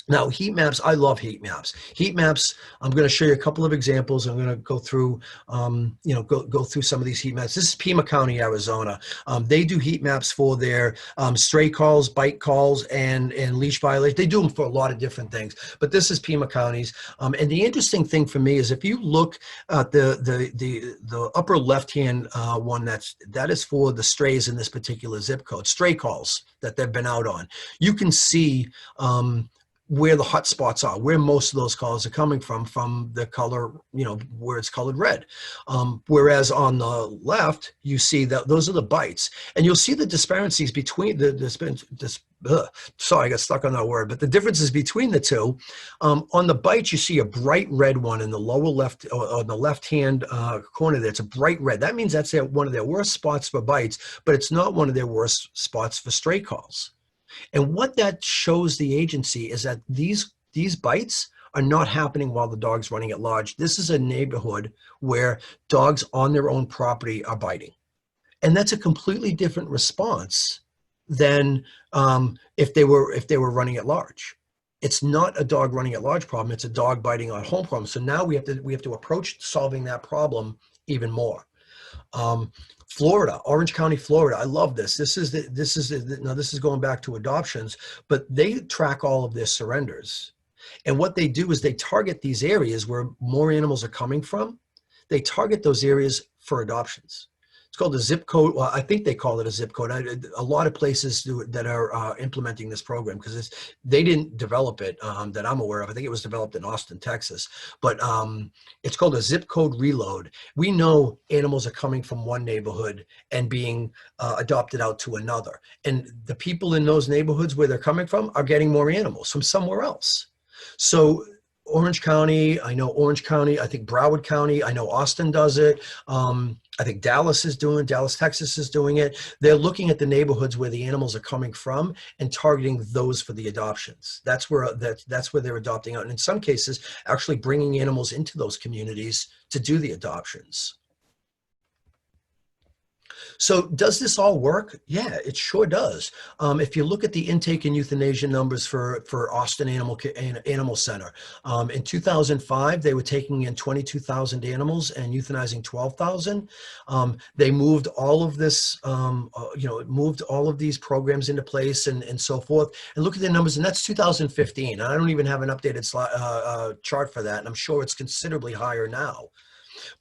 Now, heat maps, I love heat maps. Heat maps, I'm going to show you a couple of examples. I'm going to go through, go through some of these heat maps. This is Pima County, Arizona. They do heat maps for their stray calls, bite calls, and leash violations. They do them for a lot of different things, but this is Pima County's. And the interesting thing for me is if you look at the upper left-hand one, that is for the strays in this particular zip code, stray calls that they've been out on. You can see where the hot spots are, where most of those calls are coming from the color, where it's colored red. Whereas on the left, you see that those are the bites. And you'll see the disparities between sorry, I got stuck on that word, but the differences between the two. On the bites, you see a bright red one in the lower left, or on the left-hand corner there. It's a bright red. That means that's one of their worst spots for bites, but it's not one of their worst spots for stray calls. And what that shows the agency is that these bites are not happening while the dog's running at large. This is a neighborhood where dogs on their own property are biting. And that's a completely different response than if they were running at large. It's not a dog running at large problem. It's a dog biting on home problem. So now we have to approach solving that problem even more. Um, Florida, Orange County, Florida. I love this. Now this is going back to adoptions, but they track all of their surrenders. And what they do is they target these areas where more animals are coming from. They target those areas for adoptions. It's called a zip code. Well, I think they call it a zip code. A lot of places do it that are implementing this program because they didn't develop it that I'm aware of. I think it was developed in Austin, Texas. But it's called a zip code reload. We know animals are coming from one neighborhood and being adopted out to another. And the people in those neighborhoods where they're coming from are getting more animals from somewhere else. So Orange County, I know Orange County, I think Broward County, I know Austin does it. I think Dallas, Texas is doing it. They're looking at the neighborhoods where the animals are coming from and targeting those for the adoptions. That's where they're adopting out. And in some cases, actually bringing animals into those communities to do the adoptions. So does this all work? Yeah, it sure does. If you look at the intake and euthanasia numbers for Austin Animal Center, in 2005, they were taking in 22,000 animals and euthanizing 12,000. They moved all of this, moved all of these programs into place and so forth. And look at the numbers, and that's 2015. I don't even have an updated chart for that, and I'm sure it's considerably higher now.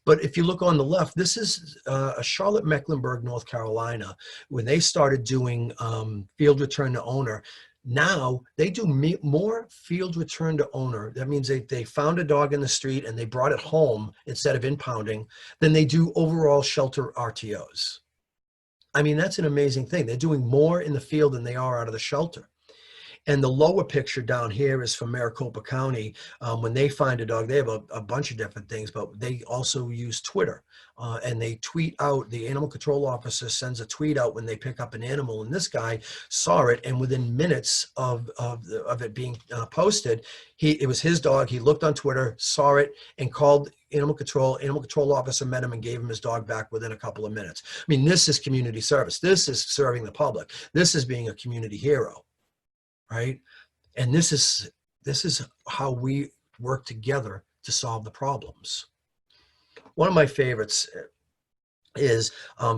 But if you look on the left, this is a Charlotte, Mecklenburg, North Carolina, when they started doing field return to owner. Now they do more field return to owner. That means they found a dog in the street and they brought it home instead of impounding than they do overall shelter RTOs. I mean, that's an amazing thing. They're doing more in the field than they are out of the shelter. And the lower picture down here is from Maricopa County. When they find a dog, they have a bunch of different things, but they also use Twitter. And they tweet out, the animal control officer sends a tweet out when they pick up an animal. And this guy saw it, and within minutes of it being posted, it was his dog. He looked on Twitter, saw it, and called animal control. Animal control officer met him and gave him his dog back within a couple of minutes. I mean, this is community service. This is serving the public. This is being a community hero. Right? And this is how we work together to solve the problems. One of my favorites is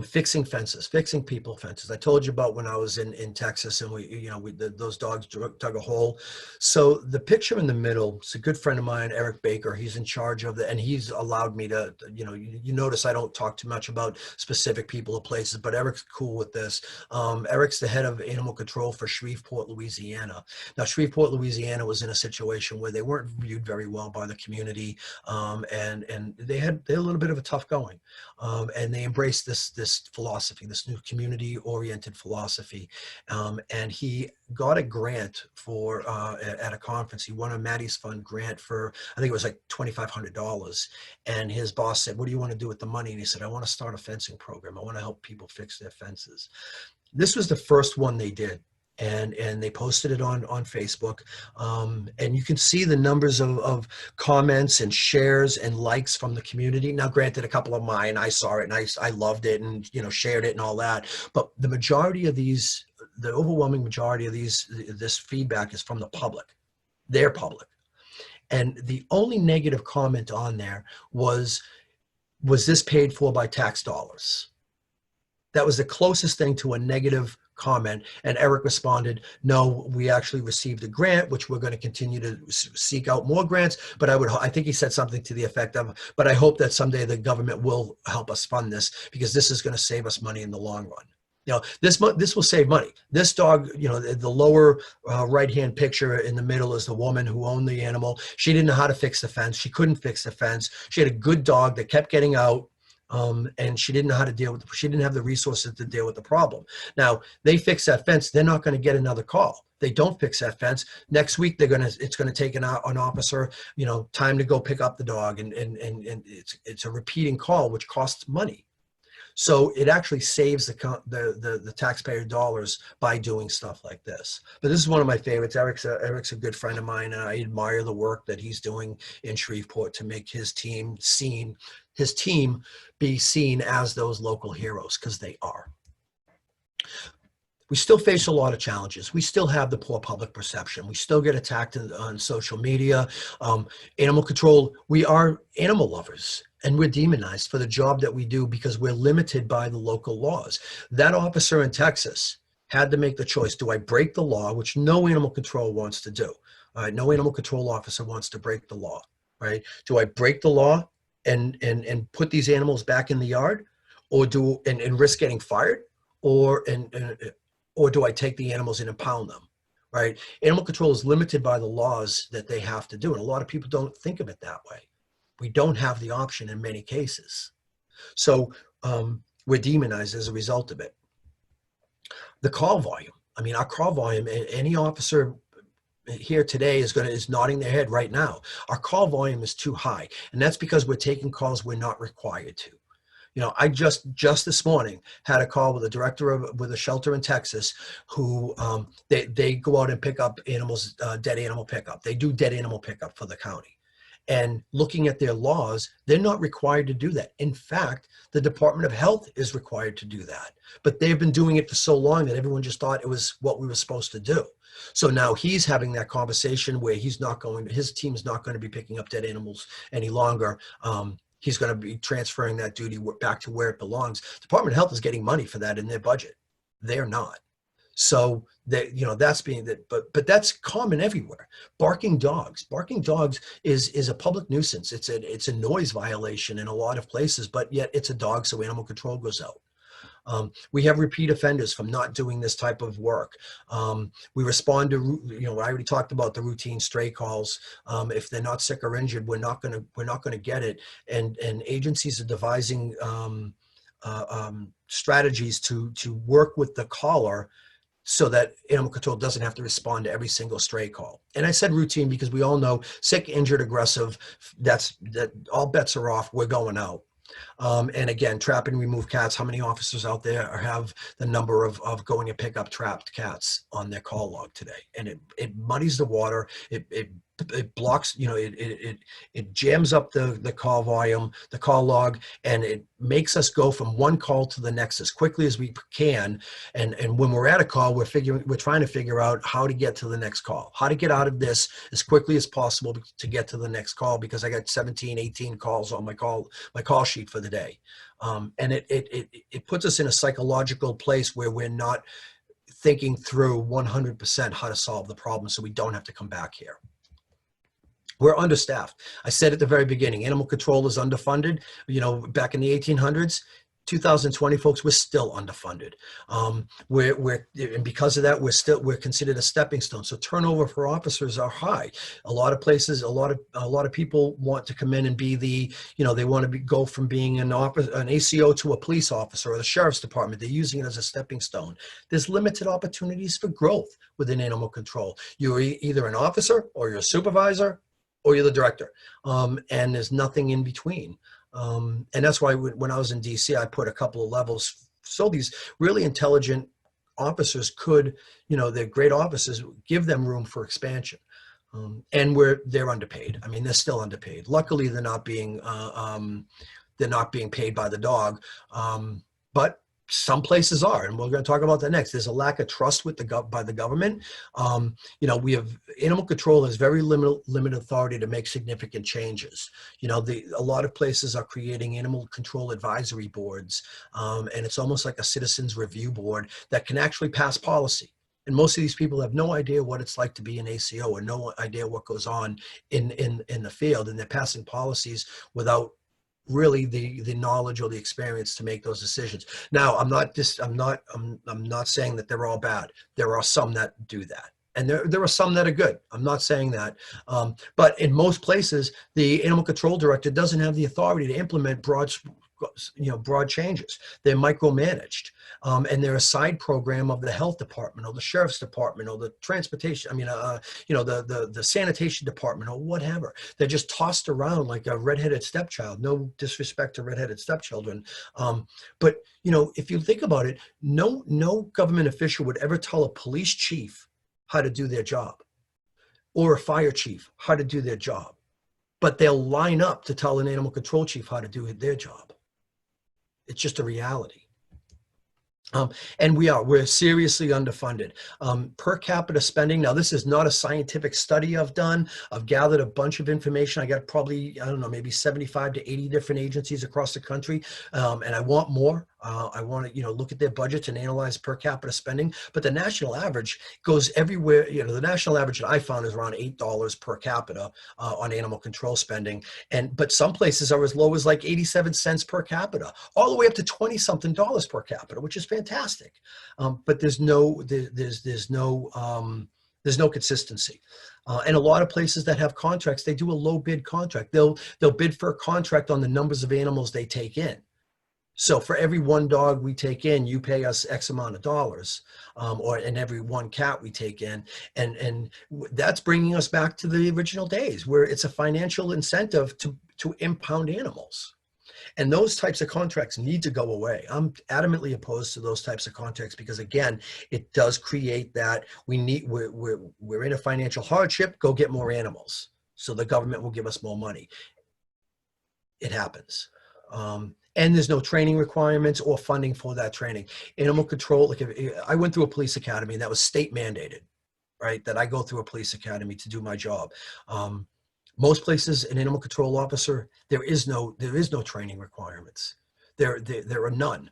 fixing fences, fixing people fences. I told you about when I was in Texas and those dogs dug a hole. So the picture in the middle, it's a good friend of mine, Eric Baker. He's in charge of and he's allowed me to, you notice I don't talk too much about specific people or places, but Eric's cool with this. Eric's the head of animal control for Shreveport, Louisiana. Now, Shreveport, Louisiana was in a situation where they weren't viewed very well by the community, and they had a little bit of a tough going, and they embraced this philosophy, this new community-oriented philosophy. And he got a grant for at a conference. He won a Maddie's Fund grant for, I think it was like $2,500. And his boss said, "What do you want to do with the money?" And he said, "I want to start a fencing program. I want to help people fix their fences." This was the first one they did. And they posted it on Facebook, and you can see the numbers of comments and shares and likes from the community. Now, granted, a couple of mine, I saw it and I loved it and shared it and all that, but the majority of these, the overwhelming majority of this feedback is from the public. They're public. And the only negative comment on there was this paid for by tax dollars? That was the closest thing to a negative comment. And Eric responded, "No, we actually received a grant, which we're going to continue to seek out more grants. But I think he said something to the effect of, but I hope that someday the government will help us fund this because this is going to save us money in the long run." This will save money. This dog, the lower right-hand picture in the middle is the woman who owned the animal. She didn't know how to fix the fence. She couldn't fix the fence. She had a good dog that kept getting out. And she didn't know how to deal with she didn't have the resources to deal with the problem. Now, they fix that fence, they're not going to get another call. They don't fix that fence. Next week, it's going to take an officer, time to go pick up the dog. And it's a repeating call, which costs money. So it actually saves the taxpayer dollars by doing stuff like this. But this is one of my favorites. Eric's a good friend of mine, and I admire the work that he's doing in Shreveport to make his team be seen as those local heroes, because they are. We still face a lot of challenges. We still have the poor public perception. We still get attacked on social media. Animal control, we are animal lovers, and we're demonized for the job that we do because we're limited by the local laws. That officer in Texas had to make the choice. Do I break the law, which no animal control wants to do? All right, no animal control officer wants to break the law, right? Do I break the law and put these animals back in the yard, or and risk getting fired? Or do I take the animals in and pound them, right? Animal control is limited by the laws that they have to do. And a lot of people don't think of it that way. We don't have the option in many cases. So we're demonized as a result of it. The call volume. I mean, our call volume, any officer here today is nodding their head right now. Our call volume is too high. And that's because we're taking calls we're not required to. You know, I just this morning had a call with a director with a shelter in Texas who they go out and pick up animals, dead animal pickup. They do dead animal pickup for the county. And looking at their laws, they're not required to do that. In fact, the Department of Health is required to do that. But they've been doing it for so long that everyone just thought it was what we were supposed to do. So now he's having that conversation where his team's not going to be picking up dead animals any longer. He's going to be transferring that duty back to where it belongs. Department of Health is getting money for that in their budget. They're not. So that's being that, but that's common everywhere. Barking dogs is a public nuisance. It's a noise violation in a lot of places, but yet it's a dog, so animal control goes out. We have repeat offenders from not doing this type of work. We respond to, I already talked about the routine stray calls. If they're not sick or injured, we're not going to get it. And agencies are devising strategies to work with the caller so that animal control doesn't have to respond to every single stray call. And I said routine because we all know sick, injured, aggressive, that all bets are off. We're going out. And again, trap and remove cats. How many officers out there have the number of going to pick up trapped cats on their call log today? And it muddies the water. It blocks, it jams up the call volume, the call log, and it makes us go from one call to the next as quickly as we can. And when we're at a call, we're trying to figure out how to get to the next call, how to get out of this as quickly as possible to get to the next call, because I got 17, 18 calls on my call sheet for the day. And it puts us in a psychological place where we're not thinking through 100% how to solve the problem, so we don't have to come back here. We're understaffed. I said at the very beginning, animal control is underfunded. Back in the 1800s, 2020, folks, we're still underfunded. And because of that, we're considered a stepping stone. So turnover for officers are high. A lot of places, a lot of people want to come in and be they want to go from being an ACO to a police officer or the sheriff's department. They're using it as a stepping stone. There's limited opportunities for growth within animal control. You're either an officer or you're a supervisor, or you're the director, and there's nothing in between. And that's why when I was in DC, I put a couple of levels so these really intelligent officers could, they're great officers, give them room for expansion. And they're underpaid. I mean, they're still underpaid. Luckily, they're not being paid by the dog, but some places are, and we're going to talk about that next. There's a lack of trust by the government. We have animal control has very limited authority to make significant changes. A lot of places are creating animal control advisory boards, and it's almost like a citizens review board that can actually pass policy. And most of these people have no idea what it's like to be an ACO, or no idea what goes on in the field, and they're passing policies without really the knowledge or the experience to make those decisions. Now, I'm not saying that they're all bad. There are some that do that, and there are some that are good. I'm not saying that, but in most places, the animal control director doesn't have the authority to implement broad broad changes. They're micromanaged, and they're a side program of the health department or the sheriff's department or the transportation. The sanitation department or whatever. They're just tossed around like a redheaded stepchild. No disrespect to redheaded stepchildren, but if you think about it, no government official would ever tell a police chief how to do their job, or a fire chief how to do their job, but they'll line up to tell an animal control chief how to do their job. It's just a reality. And we're seriously underfunded. Per capita spending, now this is not a scientific study I've done. I've gathered a bunch of information. I got probably, I don't know, maybe 75 to 80 different agencies across the country. And I want more. I want to, look at their budgets and analyze per capita spending. But the national average goes everywhere. The national average that I found is around $8 per capita on animal control spending. But some places are as low as like 87 cents per capita, all the way up to 20 something dollars per capita, which is fantastic. But there's no consistency. And a lot of places that have contracts, they do a low bid contract. They'll bid for a contract on the numbers of animals they take in. So for every one dog we take in, you pay us X amount of dollars, and every one cat we take in. And that's bringing us back to the original days where it's a financial incentive to impound animals. And those types of contracts need to go away. I'm adamantly opposed to those types of contracts because, again, it does create that we're in a financial hardship, go get more animals. So the government will give us more money. It happens. And there's no training requirements or funding for that training. Animal control, like I went through a police academy and that was state mandated, right? That I go through a police academy to do my job. Most places, an animal control officer, there is no training requirements. There are none.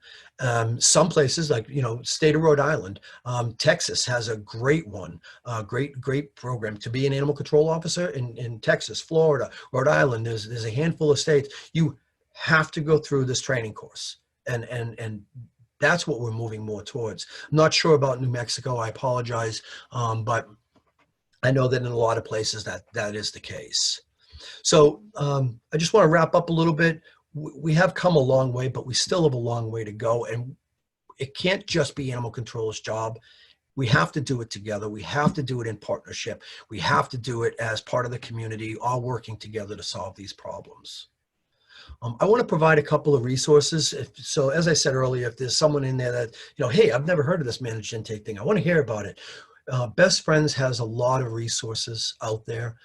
Some places, like state of Rhode Island, Texas has a great one, great program to be an animal control officer in Texas, Florida, Rhode Island. There's a handful of states. You have to go through this training course, and that's what we're moving more towards. I'm not sure about New Mexico. I apologize, but I know that in a lot of places that is the case. So I just want to wrap up a little bit. We have come a long way, but we still have a long way to go. And it can't just be animal control's job. We have to do it together. We have to do it in partnership. We have to do it as part of the community, all working together to solve these problems. I want to provide a couple of resources. So as I said earlier, if there's someone in there that, hey, I've never heard of this managed intake thing, I want to hear about it. Best Friends has a lot of resources out there.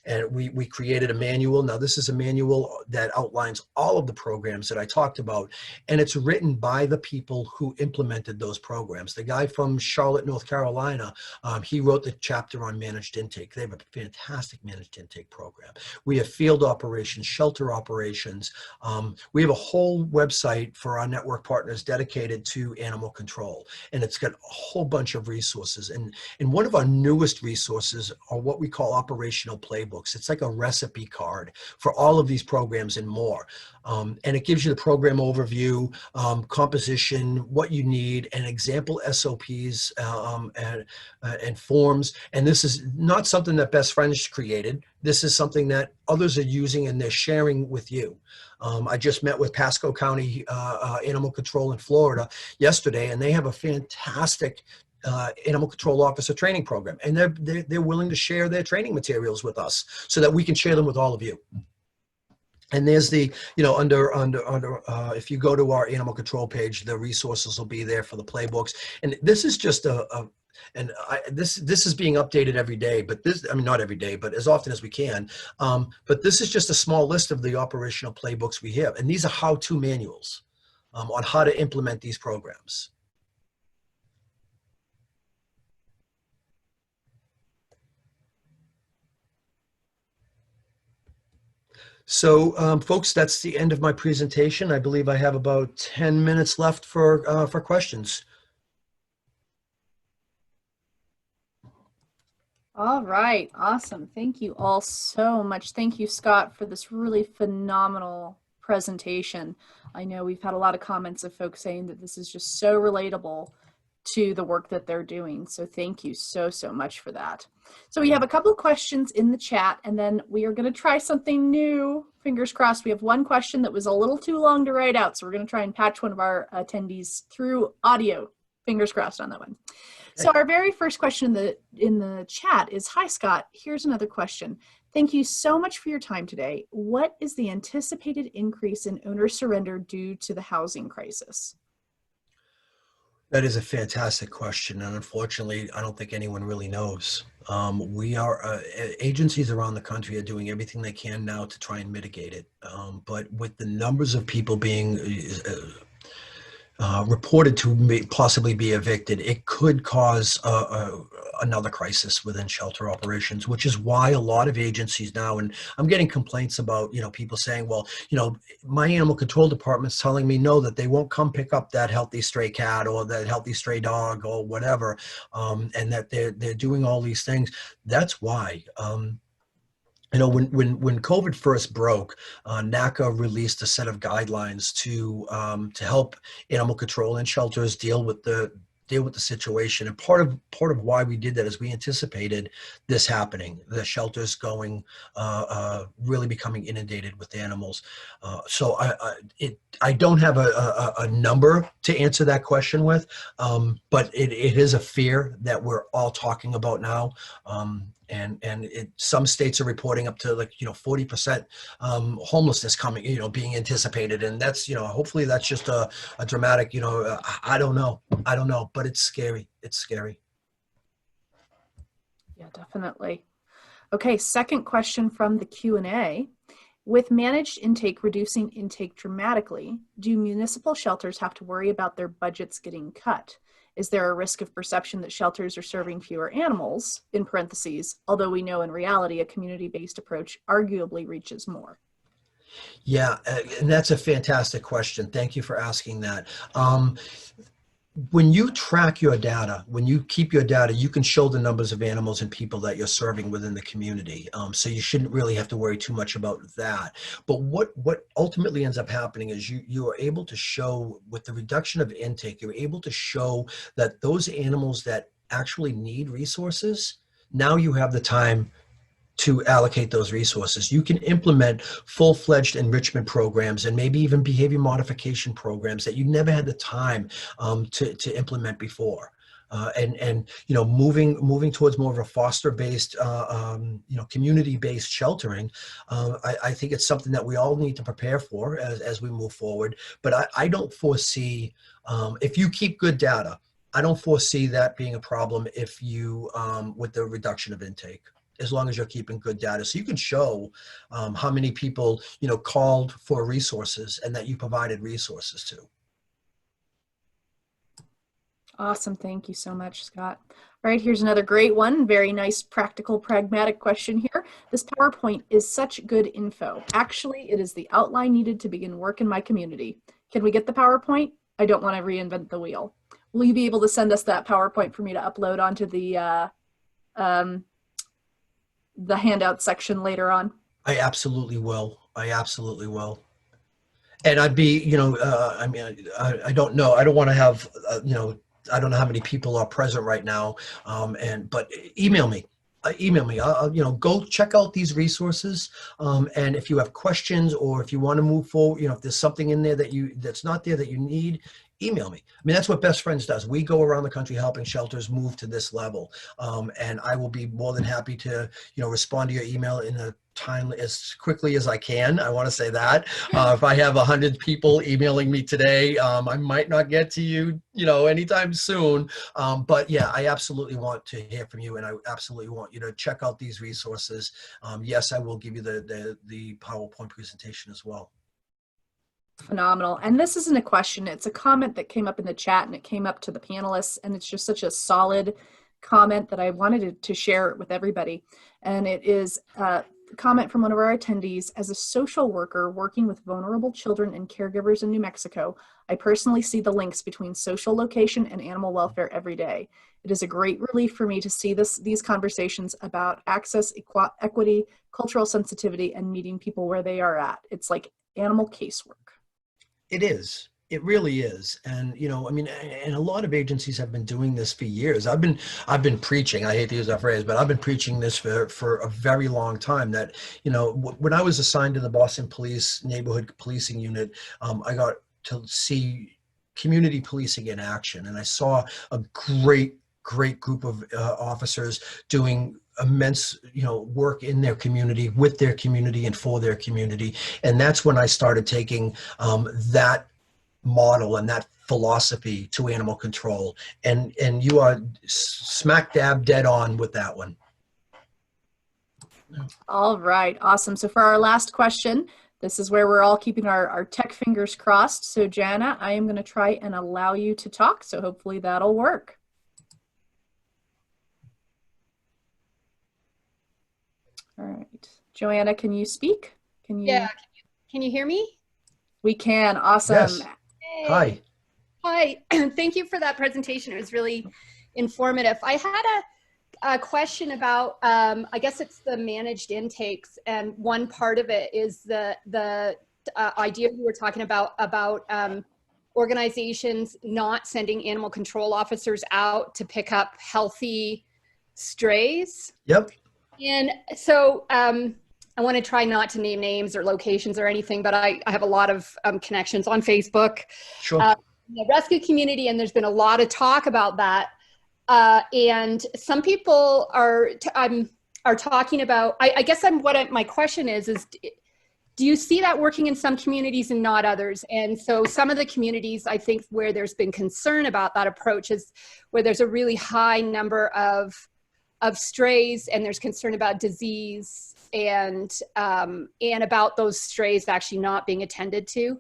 And we created a manual. Now, this is a manual that outlines all of the programs that I talked about, and it's written by the people who implemented those programs. The guy from Charlotte, North Carolina, he wrote the chapter on managed intake. They have a fantastic managed intake program. We have field operations, shelter operations. We have a whole website for our network partners dedicated to animal control, and it's got a whole bunch of resources. And one of our newest resources are what we call operational playbooks. It's like a recipe card for all of these programs and more. And it gives you the program overview, composition, what you need, and example SOPs and forms. And this is not something that Best Friends created. This is something that others are using and they're sharing with you. I just met with Pasco County Animal Control in Florida yesterday, and they have a fantastic animal control officer training program, and they're willing to share their training materials with us so that we can share them with all of you. And there's the, under if you go to our animal control page, the resources will be there for the playbooks. And this is just this is being updated every day, but not every day, but as often as we can. But this is just a small list of the operational playbooks we have. And these are how-to manuals on how to implement these programs. So, folks, that's the end of my presentation. I believe I have about 10 minutes left for questions. All right, awesome. Thank you all so much. Thank you, Scott, for this really phenomenal presentation. I know we've had a lot of comments of folks saying that this is just so relatable to the work that they're doing. So thank you so, so much for that. So we have a couple of questions in the chat, and then we are going to try something new. Fingers crossed. We have one question that was a little too long to write out, so we're going to try and patch one of our attendees through audio. Fingers crossed on that one. So our very first question in the chat is, hi, Scott. Here's another question. Thank you so much for your time today. What is the anticipated increase in owner surrender due to the housing crisis? That is a fantastic question, and unfortunately, I don't think anyone really knows. We are agencies around the country are doing everything they can now to try and mitigate it. But with the numbers of people being reported to possibly be evicted, it could cause another crisis within shelter operations, which is why a lot of agencies now, and I'm getting complaints about, people saying, well, my animal control department's telling me no, that they won't come pick up that healthy stray cat or that healthy stray dog or whatever, and that they're doing all these things. That's why. When COVID first broke, NACA released a set of guidelines to help animal control and shelters deal with the situation. And part of why we did that is we anticipated this happening, the shelters going really becoming inundated with animals. So I don't have a number to answer that question with, but it is a fear that we're all talking about now. Some states are reporting up to 40% homelessness coming, being anticipated, and that's hopefully that's just a dramatic. I don't know, but it's scary. It's scary. Yeah, definitely. Okay, second question from the Q&A. With managed intake reducing intake dramatically, do municipal shelters have to worry about their budgets getting cut? Is there a risk of perception that shelters are serving fewer animals, in parentheses, although we know in reality a community-based approach arguably reaches more? Yeah, and that's a fantastic question. Thank you for asking that. When you track your data, when you keep your data, you can show the numbers of animals and people that you're serving within the community. So you shouldn't really have to worry too much about that. But what ultimately ends up happening is you are able to show, with the reduction of intake, you're able to show that those animals that actually need resources, now you have the time to allocate those resources. You can implement full-fledged enrichment programs and maybe even behavior modification programs that you never had the time to implement before. Moving towards more of a foster-based, community-based sheltering, I think it's something that we all need to prepare for as we move forward. But I don't foresee, if you keep good data, I don't foresee that being a problem if you, with the reduction of intake, as long as you're keeping good data. So you can show how many people, called for resources and that you provided resources to. Awesome. Thank you so much, Scott. All right, here's another great one. Very nice, practical, pragmatic question here. This PowerPoint is such good info. Actually, it is the outline needed to begin work in my community. Can we get the PowerPoint? I don't want to reinvent the wheel. Will you be able to send us that PowerPoint for me to upload onto the handout section later on? I absolutely will. And I'd be, I don't know. I don't want to have, I don't know how many people are present right now. But email me. I'll go check out these resources. And if you have questions or if you want to move forward, if there's something in there that's not there that you need, email me. I mean, that's what Best Friends does. We go around the country helping shelters move to this level. And I will be more than happy to, respond to your email in a time as quickly as I can. I want to say that if I have 100 people emailing me today, I might not get to you, anytime soon. But yeah, I absolutely want to hear from you, and I absolutely want you to check out these resources. Yes, I will give you the PowerPoint presentation as well. Phenomenal. And this isn't a question, it's a comment that came up in the chat and it came up to the panelists, and it's just such a solid comment that I wanted to share it with everybody. And it is a comment from one of our attendees. As a social worker working with vulnerable children and caregivers in New Mexico, I personally see the links between social location and animal welfare every day. It is a great relief for me to see these conversations about access, equity, cultural sensitivity, and meeting people where they are at. It's like animal casework. It is. It really is. And, I mean, and a lot of agencies have been doing this for years. I've been preaching, I hate to use that phrase, but I've been preaching this for a very long time that, when I was assigned to the Boston Police Neighborhood Policing Unit, I got to see community policing in action. And I saw a great group of officers doing immense work in their community, with their community, and for their community. And that's when I started taking that model and that philosophy to animal control, and you are smack dab dead on with that one. All right, awesome. So for our last question, this is where we're all keeping our tech fingers crossed. So Jana, I am going to try and allow you to talk, so hopefully that'll work. All right, Joanna, can you speak? Yeah, can you hear me? We can. Awesome. Yes. Hey. Hi. Thank you for that presentation. It was really informative. I had a question about, I guess it's the managed intakes, and one part of it is the idea we were talking about organizations not sending animal control officers out to pick up healthy strays. Yep. And so I want to try not to name names or locations or anything, but I have a lot of connections on Facebook. Sure. In the rescue community, and there's been a lot of talk about that. And some people are talking about, I guess my question is do you see that working in some communities and not others? And so some of the communities, I think, where there's been concern about that approach is where there's a really high number of strays, and there's concern about disease and about those strays actually not being attended to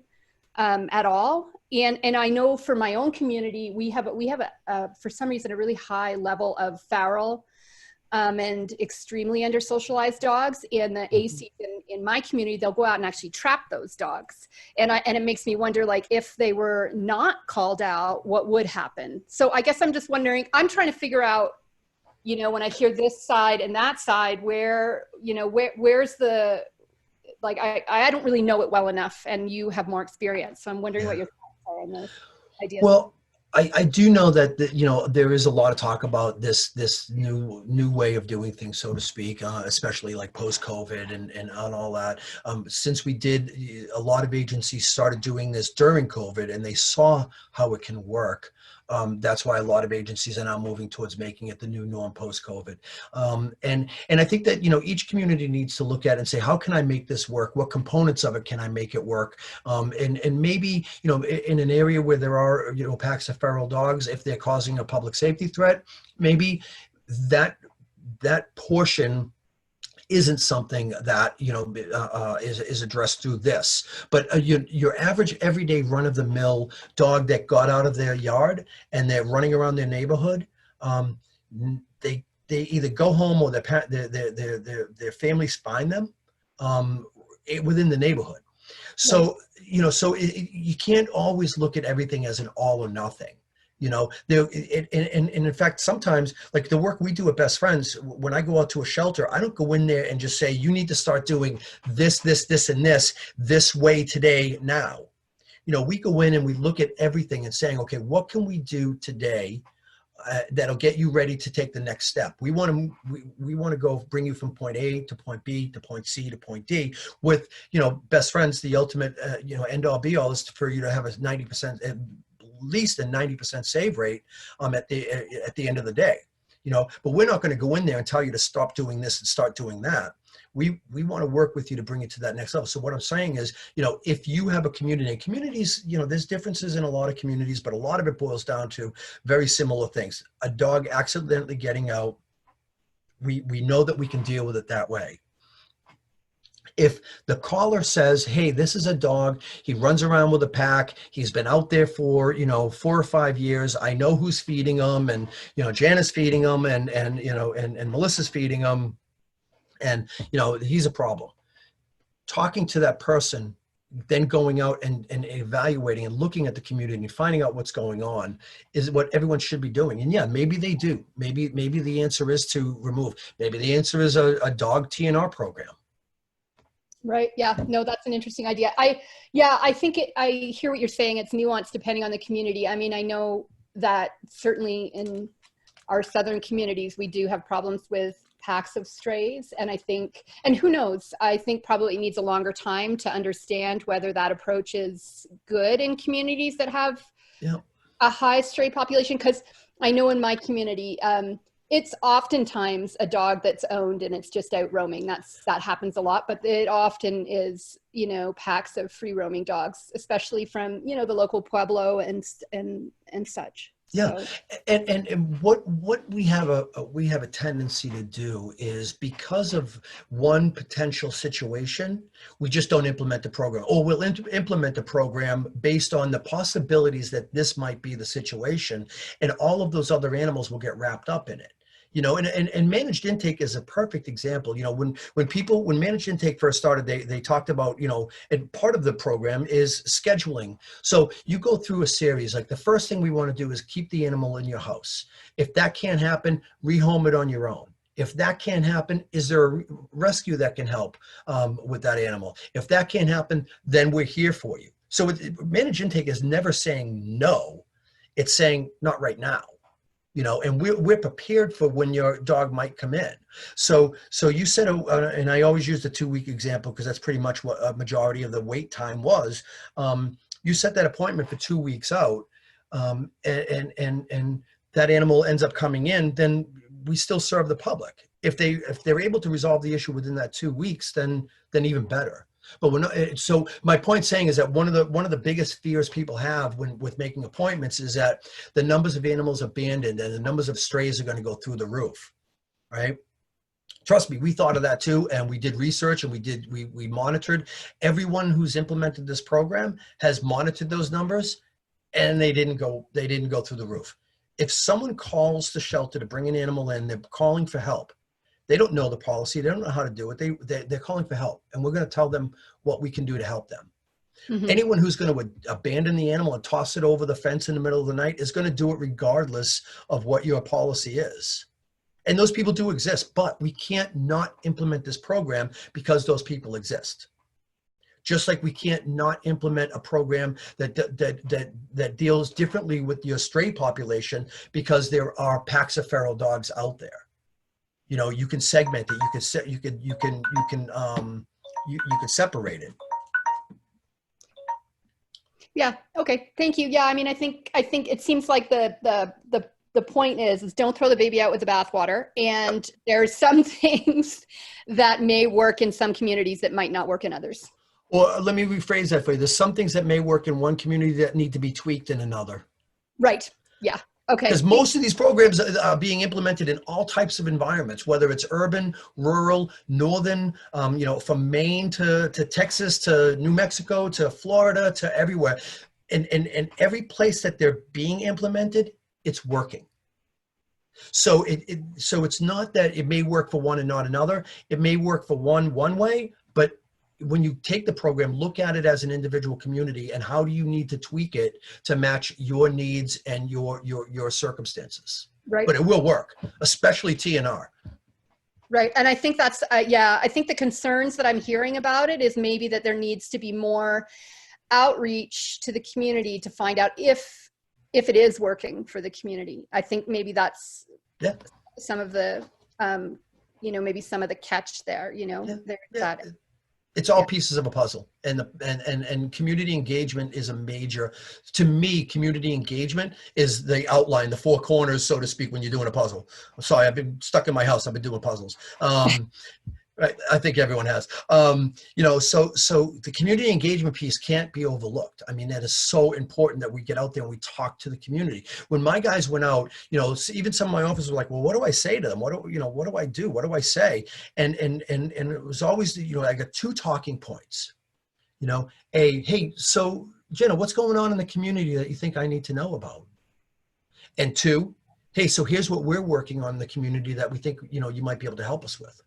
at all. And I know for my own community, we have for some reason a really high level of feral and extremely under socialized dogs. And the ACs in my community, they'll go out and actually trap those dogs. And it makes me wonder, like, if they were not called out, what would happen? So I guess I'm just wondering, I'm trying to figure out, when I hear this side and that side, where's the, like, I don't really know it well enough, and you have more experience. So I'm wondering what your thoughts are on this idea. Well, I do know that there is a lot of talk about this new way of doing things, so to speak, especially like post-COVID and on all that. Since a lot of agencies started doing this during COVID, and they saw how it can work. That's why a lot of agencies are now moving towards making it the new norm post-COVID. And I think that, each community needs to look at it and say, how can I make this work? What components of it can I make it work? And maybe, in an area where there are, packs of feral dogs, if they're causing a public safety threat, maybe that portion isn't something that is addressed through this. But your average everyday run-of-the-mill dog that got out of their yard and they're running around their neighborhood, they either go home or their families find them within the neighborhood. So you can't always look at everything as an all or nothing. And in fact, sometimes, like the work we do at Best Friends, when I go out to a shelter, I don't go in there and just say, you need to start doing this, and this way today now. We go in and we look at everything and saying, okay, what can we do today that'll get you ready to take the next step? We want to go bring you from point A to point B to point C to point D with, Best Friends. The ultimate, end all be all is for you to have a 90%, at least a 90% save rate at the end of the day. But we're not going to go in there and tell you to stop doing this and start doing that. We want to work with you to bring it to that next level. So what I'm saying is, if you have a community, and communities, there's differences in a lot of communities, but a lot of it boils down to very similar things. A dog accidentally getting out, we know that we can deal with it that way. If the caller says, hey, this is a dog, he runs around with a pack, he's been out there for, 4 or 5 years, I know who's feeding him, and, Jana's feeding him, and Melissa's feeding him, and, he's a problem. Talking to that person, then going out and evaluating and looking at the community and finding out what's going on is what everyone should be doing. And yeah, maybe they do. Maybe the answer is to remove. Maybe the answer is a dog TNR program. Right. Yeah. No, that's an interesting idea. I think I hear what you're saying. It's nuanced depending on the community. I mean, I know that certainly in our southern communities, we do have problems with packs of strays. And I think, and who knows, I think probably needs a longer time to understand whether that approach is good in communities that have Yeah. a high stray population. Because I know in my community, it's oftentimes a dog that's owned and it's just out roaming. That happens a lot, but it often is, packs of free roaming dogs, especially from, the local pueblo and such. Yeah, So. and what we have a tendency to do is, because of one potential situation, we just don't implement the program, or we'll implement the program based on the possibilities that this might be the situation, and all of those other animals will get wrapped up in it. And managed intake is a perfect example. When managed intake first started, they talked about, and part of the program is scheduling. So you go through a series. Like, the first thing we want to do is keep the animal in your house. If that can't happen, rehome it on your own. If that can't happen, is there a rescue that can help with that animal? If that can't happen, then we're here for you. So managed intake is never saying no. It's saying not right now. And we're prepared for when your dog might come in. So you said, and I always use the 2-week example because that's pretty much what a majority of the wait time was. You set that appointment for 2 weeks out, and that animal ends up coming in, then we still serve the public. If they're able to resolve the issue within that 2 weeks, then even better. But we're not. So my point saying is that one of the biggest fears people have with making appointments is that the numbers of animals abandoned and the numbers of strays are going to go through the roof, right? Trust me, we thought of that too, and we did research, and we monitored. Everyone who's implemented this program has monitored those numbers, and they didn't go through the roof. If someone calls the shelter to bring an animal in, they're calling for help. They don't know the policy. They don't know how to do it. They're calling for help, and we're going to tell them what we can do to help them. Mm-hmm. Anyone who's going to abandon the animal and toss it over the fence in the middle of the night is going to do it regardless of what your policy is. And those people do exist, but we can't not implement this program because those people exist. Just like we can't not implement a program that deals differently with your stray population because there are packs of feral dogs out there. You can segment it. You can separate it. Yeah. Okay. Thank you. Yeah. I mean, I think it seems like the point is don't throw the baby out with the bathwater. And there's some things that may work in some communities that might not work in others. Well, let me rephrase that for you. There's some things that may work in one community that need to be tweaked in another. Right. Yeah. Okay. Because most of these programs are being implemented in all types of environments, whether it's urban, rural, northern, from Maine to Texas to New Mexico to Florida to everywhere. And every place that they're being implemented, it's working. So it's not that it may work for one and not another. It may work for one way, but when you take the program, look at it as an individual community and how do you need to tweak it to match your needs and your circumstances. Right. But it will work, especially TNR. Right. And I think that's, I think the concerns that I'm hearing about it is maybe that there needs to be more outreach to the community to find out if it is working for the community. I think maybe that's some of the, maybe some of the catch there, that. It's all pieces of a puzzle, and community engagement is a major. To me, community engagement is the outline, the four corners, so to speak, when you're doing a puzzle. I'm sorry, I've been stuck in my house. I've been doing puzzles. I think everyone has. So the community engagement piece can't be overlooked. I mean, that is so important that we get out there and we talk to the community. When my guys went out, even some of my officers were like, "Well, what do I say to them? What do I do? What do I say?" And it was always, I got two talking points. Hey, so Jenna, what's going on in the community that you think I need to know about? And two, hey, so here's what we're working on in the community that we think you might be able to help us with.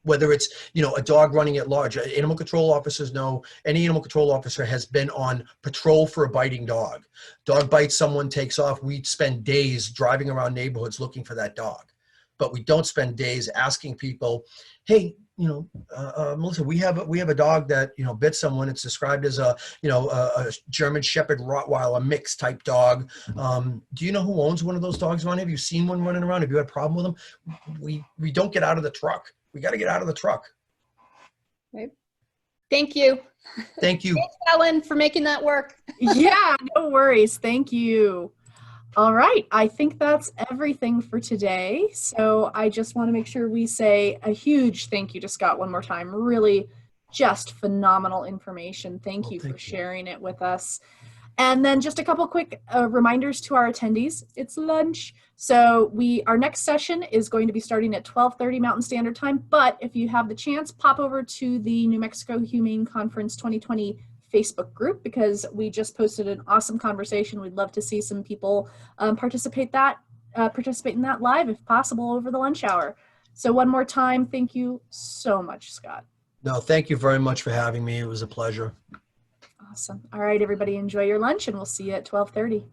Whether it's, a dog running at large. Animal control officers know, any animal control officer has been on patrol for a biting dog. Dog bites someone, takes off. We spend days driving around neighborhoods looking for that dog. But we don't spend days asking people, hey, Melissa, we have a dog that, bit someone. It's described as a German Shepherd Rottweiler mix type dog. Do you know who owns one of those dogs, Ron? Have you seen one running around? Have you had a problem with them? We don't get out of the truck. We got to get out of the truck. Right. Thank you. Thank you. Thanks, Ellen, for making that work. Yeah, no worries. Thank you. All right, I think that's everything for today. So I just want to make sure we say a huge thank you to Scott one more time. Really just phenomenal information. Thank you for sharing it with us. And then just a couple quick reminders to our attendees. It's lunch. So our next session is going to be starting at 12:30 Mountain Standard Time. But if you have the chance, pop over to the New Mexico Humane Conference 2020 Facebook group, because we just posted an awesome conversation. We'd love to see some people participate in that live if possible over the lunch hour. So one more time, thank you so much, Scott. No, thank you very much for having me. It was a pleasure. Awesome. All right, everybody, enjoy your lunch, and we'll see you at 12:30.